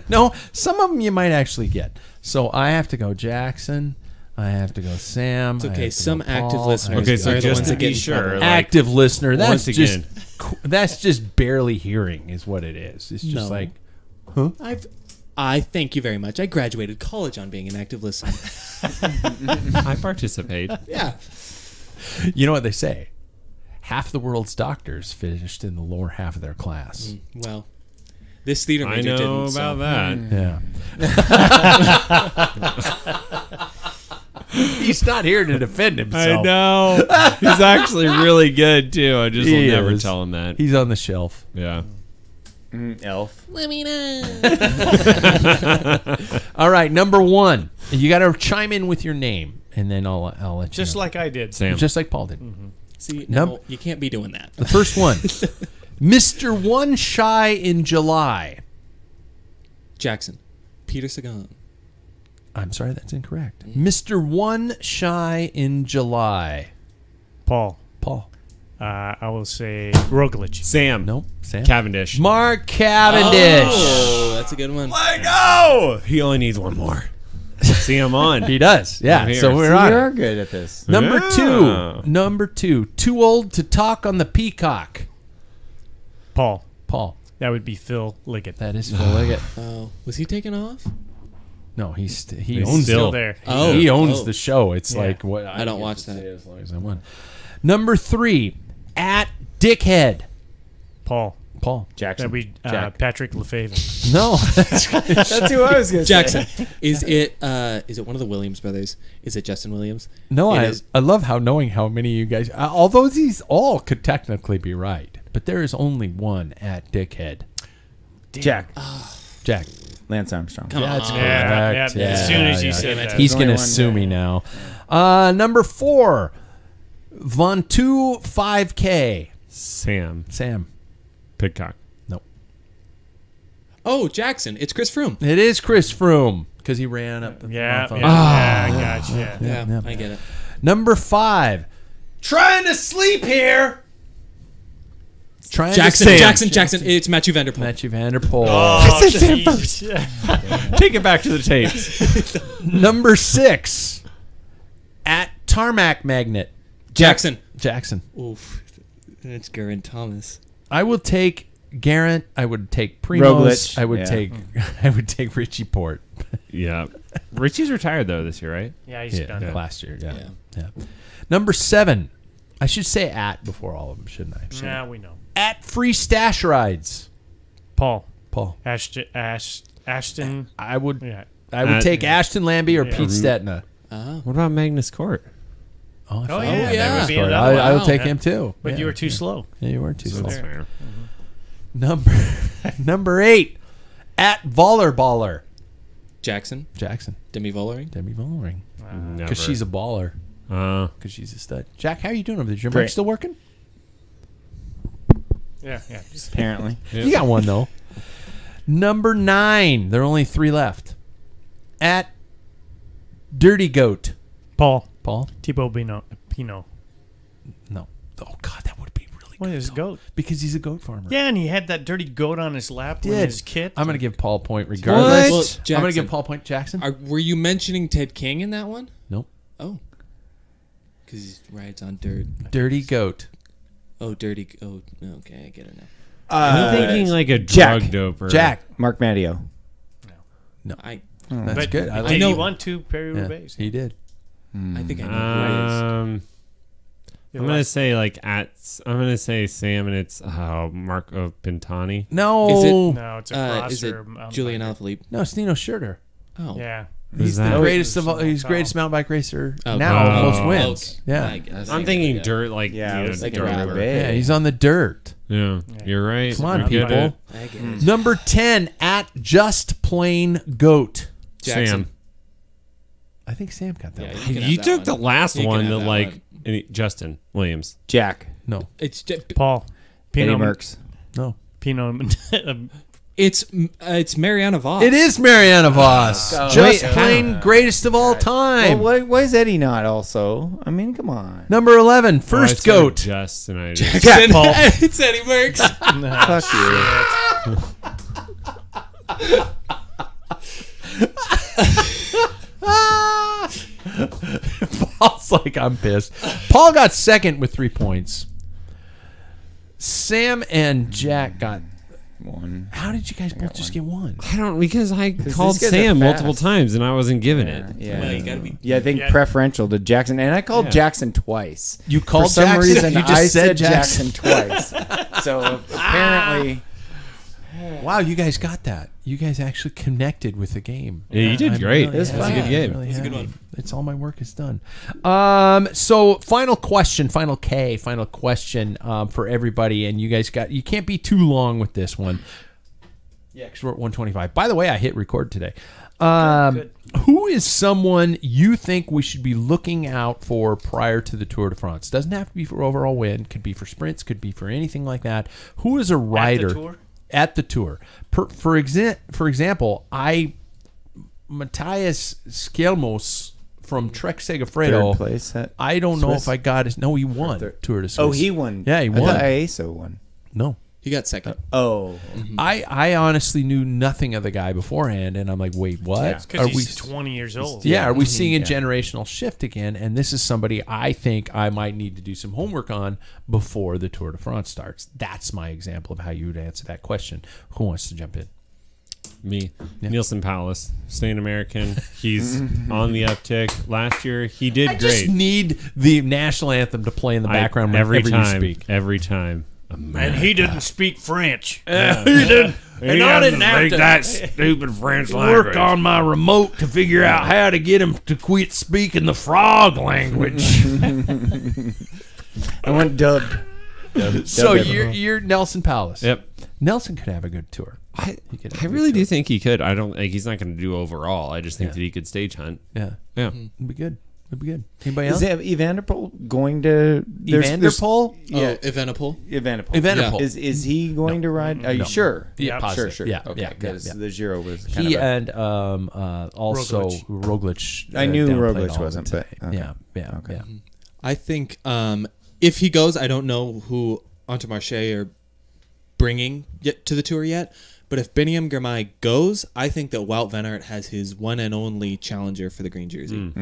no. Some of them you might actually get. So I have to go Jackson. I have to go Sam. It's I okay. have to Some go active Paul, listeners I Okay, have to so are go the just ones to that be get in sure, trouble. like, active listener. That's once just again. that's just barely hearing, is what it is. It's just No. like I thank you very much. I graduated college on being an active listener. I participate. Yeah. you know what they say. Half the world's doctors finished in the lower half of their class. Well, this theater I major know didn't. about so. that. Yeah. He's not here to defend himself. I know. He's actually really good, too. I just will He never is. tell him that. He's on the shelf. Yeah. Elf. Let me know. All right, number 1. You got to chime in with your name, and then I'll let you just know. like I did. Sam. Just like Paul did. See, Num- no, you can't be doing that. The first one, Mr. One Shy in July. Jackson, Peter Sagan. I'm sorry, that's incorrect. Mr. One Shy in July. Paul. Paul. I will say Roglic. Sam. Nope. Sam. Cavendish. Mark Cavendish. Oh, that's a good one. Let go! He only needs one more. See, I'm on. He does. Yeah. I'm here. So we're You on. are it. good at this. Number Yeah. 2. Number 2. Too old to talk on the Peacock. Paul. Paul. That would be Phil Liggett. That is Phil Liggett. Oh, was he taken off? No, he He's owns Still it. there. Oh, He owns oh. the show. It's Yeah. like what I don't get watch to that. say as long as I want. Number 3. At Dickhead. Paul. Paul. Jackson. That we Jack. Patrick Lefebvre. No. That's who I was going to Jackson. Is it one of the Williams brothers? Is it Justin Williams? No, It I is. love how knowing how many of you guys, although these all could technically be right, but there is only one at Dickhead. Jack. Jack. Lance Armstrong. Come That's on. correct. Yeah, as soon as you yeah. said that. He's There's going to only one sue guy. me now. Number 4. Von 2 5K. Sam. Sam. Pidcock. Nope. Oh, Jackson. It's Chris Froome. It is Chris Froome because he ran up the Yeah, marathon. I got you. Yeah, yeah. I get it. Number 5. Trying to sleep here. Trying Jackson. to Jackson. It's Matthew Vanderpool. Matthew Vanderpool. Oh, Sam jeez. Take it back to the tapes. Number 6. At Tarmac Magnet. Jackson. Jackson. Oof. It's Geraint Thomas. I will take Garrett. I would take Primoz. Roglic. I would Yeah. I would take Richie Port. Yeah. Richie's retired, though, this year, right? Yeah, he's done. Last year. Yeah. Yeah. Number 7. I should say at before all of them, shouldn't I? Yeah, we know. At Free Stash Rides. Paul. Paul. Ashton. I would Yeah. take Ashton Lambie or Yeah. Pete Stetina. Oh. What about Magnus Court? Oh, I forgot yeah, about yeah. Magnus That would be Cort. another I will one. take Yeah. him too. But Yeah. you were too slow. Yeah, you were too slow. That's fair. Number 8. At Vollerballer. Jackson. Jackson. Demi Vollering. Demi Vollering. Never. Because she's a baller. Because she's a stud. Jack, how are you doing over there? Is your mic Great. still working? Yeah. Apparently. You got one, though. Number 9. There are only 3 left. At Dirty Goat. Paul. Paul? Thibaut Pinot. No. Oh, God, that would be really What good. is though. goat? Because he's a goat farmer. Yeah, and he had that dirty goat on his lap when he Did. was a kid. I'm going to give Paul a point regardless. Well, I'm going to Jackson. give Paul a point. Jackson? Were you mentioning Ted King in that one? Nope. Oh. Because he rides on dirt. Dirty Goat. Oh, dirty. Oh, okay. I get it now. I'm thinking like a Jack. drug doper. Jack. Mark Matteo. I That's but good. I did like he know- won 2 Paris-Roubaix? He did. think I know who it is. I'm gonna say I'm gonna say Sam, and it's Marco Pintani. No. Is it- No, it's a cross Is it or mountain Julian biker. Alaphilippe? No, it's Nino Schurter. Oh. Yeah. He's the that? greatest of all. Small He's foul. greatest mountain bike racer Oh, now. okay. Most Oh, wins. okay. Yeah. I guess. I'm thinking dirt, like Yeah, I you know, was thinking dirt Roubaix. road. Yeah, he's on the dirt. Yeah, you're right. Come on, I get people. it. Number 10 at Just Plain Goat. Jackson. Sam, I think Sam got that Yeah, one. you can have you that took the one. last You can one have that that like one. Justin Williams. Jack. No, It's Paul. Eddie Pinot. Merckx. no. Pinot. it's Mariana Voss. It is Mariana Voss. Oh, Just wait, Plain greatest of all time. Well, why is Eddie not also? I mean, come on. Number 11, First Oh, I said Goat. Justin, I did. Jackson. Paul. It's Eddie Merckx. Fuck you. Paul's like, I'm pissed. Paul got second with 3 points. Sam and Jack got. One. How did you guys both just get one? I don't because I called these guys are Sam multiple fast. times and I wasn't giving it. Yeah. Well, you gotta be- Yeah, I think Yeah. preferential to Jackson, and I called Yeah. Jackson twice. You called For some Jackson? reason, You just I said said Jackson. Jackson twice. So apparently, Wow, you guys got that. You guys actually connected with the game. Yeah, you did I'm great. really It was happy. fun. It was a good game. I'm really It was a good happy. one. It's all my work is done. So final question, final question for everybody, and you guys you can't be too long with this one. Yeah, because we're at 125. By the way, I hit record today. Good. Who is someone you think we should be looking out for prior to the Tour de France? Doesn't have to be for overall win. Could be for sprints. Could be for anything like that. Who is a rider Tour? at the Tour? For example, Matthias Skelmos from Trek Segafredo. third place. I don't know Swiss? if I got his. No, he won third. Tour de Suisse. Oh, he won. Yeah, he I won. thought IASO won. No. He got second. Oh, I honestly knew nothing of the guy beforehand, and I'm like, wait, what? Yeah. Because he's 20 years old. Yeah, are we seeing a generational shift again? And this is somebody I think I might need to do some homework on before the Tour de France starts. That's my example of how you would answer that question. Who wants to jump in? Me, Nielsen Palace, staying American. He's on the uptick. Last year, he did I great. just need the national anthem to play in the background every whenever time. you speak. Every time. And he didn't speak French. He did. And I didn't have to that stupid French work on my remote to figure out how to get him to quit speaking the frog language. I went dubbed. So you're Nelson Palace. Yep. Nelson could have a good tour. I could have a really good do think he could. I don't like he's not going to do overall. I just think that he could stage hunt. Yeah, Yeah. it'd be good. It'd be good. Anybody Is else? Evanderpool going to Evanderpool? Yeah, Evenepoel. Evanderpool. Evanderpool. Is he going to ride? Are you No. sure? Yeah, positive. Sure. Yeah, Okay, yeah, because yeah. the Giro was kind He of. and also Roglic. I knew downplayed Roglic all wasn't, the but time. okay. Yeah. Okay. I think if he goes, I don't know who Intermarché are bringing yet to the tour yet. But if Biniam Girmay goes, I think that Wout van Aert has his one and only challenger for the green jersey.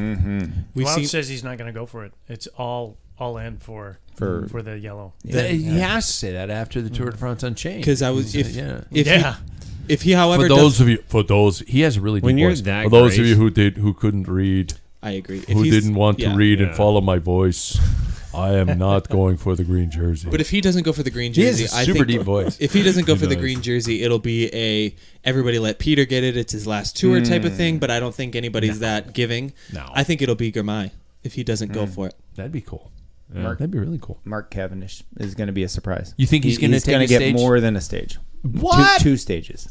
We've Wout seen says he's not going to go for it. It's all in for the yellow. He has to say that after the Tour de France Unchained. because I was if Yeah. if he however For does, those, he has a really deep When you're voice. that For those of great- you who couldn't read, I agree. If who he's- didn't want to yeah. read and Yeah. follow my voice, I am not going for the green jersey. But if he doesn't go for the green He has jersey, a I super think deep voice. if he doesn't go for the does. green jersey, it'll be a everybody let Peter get it. It's his last tour type of thing. But I don't think anybody's that giving. No. I think it'll be Girmay if he doesn't go for it. That'd be cool. Mark, That'd be really cool. Mark Cavendish is going to be a surprise. You think he's gonna take gonna a get stage? more than a stage? What? Two stages.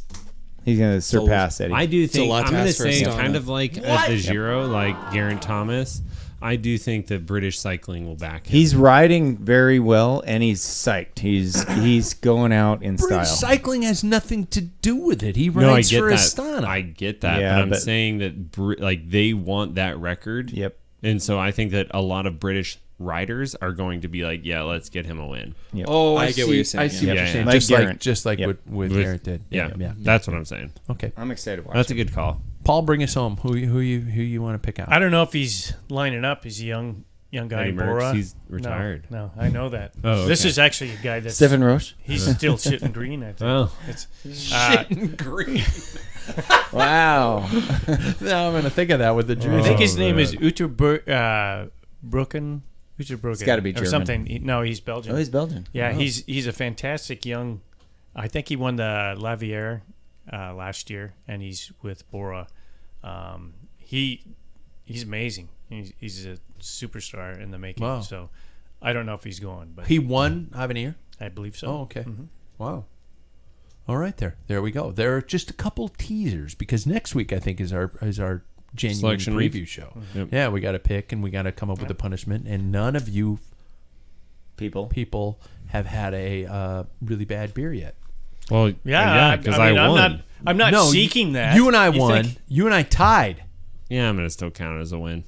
He's going to surpass Eddie. I do a think lot to I'm going to ask for a say Astana. kind of like at the Giro, like Geraint Thomas. I do think that British cycling will back him. He's riding very well, and he's psyched. He's going out in British style. cycling has nothing to do with it. He no, I rides get for that. Astana. I get that, Yeah, but I'm but- saying that like they want that record. Yep. And so I think that a lot of British riders are going to be like, yeah, let's get him a win. Yep. Oh, I get what you're saying, I see yeah. what you're Yeah, saying. yeah. Just Like like Geraint. just like Yep. what With- Geraint did. Yeah, yeah. that's what I'm saying. Okay, I'm excited to watch That's a it. good call. Paul, bring us home. Who you want to pick out? I don't know if he's lining up. He's a young guy Eddie in Merckx, Bora. he's retired. No, I know that. Oh, This okay. is actually a guy that's Stephen Roche? he's still shitting green. I think. Oh, It's, green. Wow. Now I'm gonna think of that with the jersey. I think his Oh, name man. is Uter Brooken. It's gotta be or German. something. No, he's Belgian. Oh, he's Belgian. Yeah, Oh. he's a fantastic young. I think he won the Lavier last year, and he's with Bora. he's amazing. He's a superstar in the making. Wow. So I don't know if he's going, but He won Avenir. I believe so. Oh, okay. Wow. All right, there we go. There are just a couple teasers because next week I think is our genuine Selection preview week. show. Yep. Yeah, we got to pick and we got to come up with a punishment. And none of you people have had a really bad beer yet. Well, Yeah, because I mean, won. I'm not No, seeking that. You and I You won. think- You and I tied. Yeah, I'm gonna still count it as a win.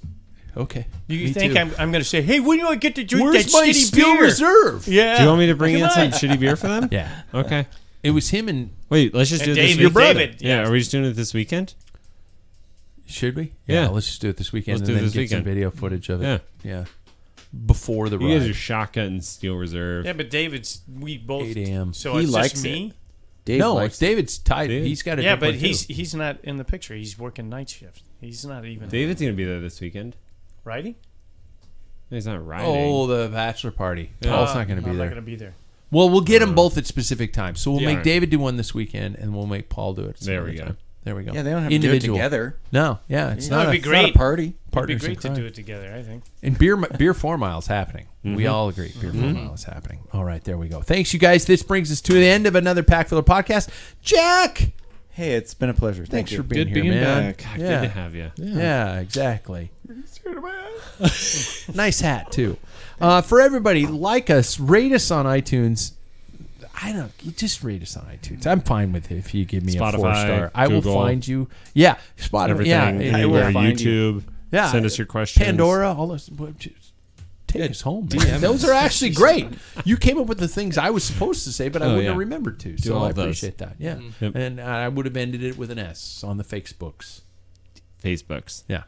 Okay. You Me think too. I'm going to say, hey, when do I get to drink Where's that my shitty Steel beer? Reserve? Yeah. Do you want me to bring in Come some on. shitty beer for them? Yeah. Okay. It was him and Wait, let's just And do it this David, weekend. David, Yeah, are we just doing it this weekend? should we? Yeah. Let's just do it this weekend Let's and do it then this get some weekend. video footage of Yeah. it. Yeah. Before the You guys ride. are shotgun Steel Reserve. Yeah, but we both. 8 a.m. So He it's likes just me. Dave No, likes it's David's tied. David? He's got a Yeah, different but too. he's not in the picture. He's working night shift. He's not even David's gonna be there this weekend. riding. No, he's not riding. Oh, the bachelor party. Yeah. Paul's not going to be I'm there. not going to be there. Well, we'll get them both at specific times. So we'll Yeah. make David do one this weekend, and we'll make Paul do it. Some There other we go. time. There we go. Yeah, they don't have to do it Individual. together. No, yeah, it's No, not. it'd A, be It's not great. a party. It'd be partners in great to crime. do it together, I think. And beer 4 mile is happening. We all agree. Beer 4 mile is happening. All right, there we go. Thanks, you guys. This brings us to the end of another Pack Filler podcast. Jack, Hey, it's been a pleasure. thanks Thank you. for being Good here, being man. back. God, Yeah. good to have you. Yeah, exactly. Nice hat too. For everybody, like us, rate us on iTunes. You just rate us on iTunes. I'm fine with it if you give me a Spotify, 4-star. I will Google. find you. Yeah, Spotify. Everything, Yeah, anywhere, find you. YouTube. Yeah, Send us your questions. Pandora, all those. Take us home. Man. DM Those us. are actually great. You came up with the things I was supposed to say, but I Oh, wouldn't yeah. have remembered to. So all I of those. appreciate that. Yeah, Yep. and I would have ended it with an S on the Facebooks. Facebooks. Yeah.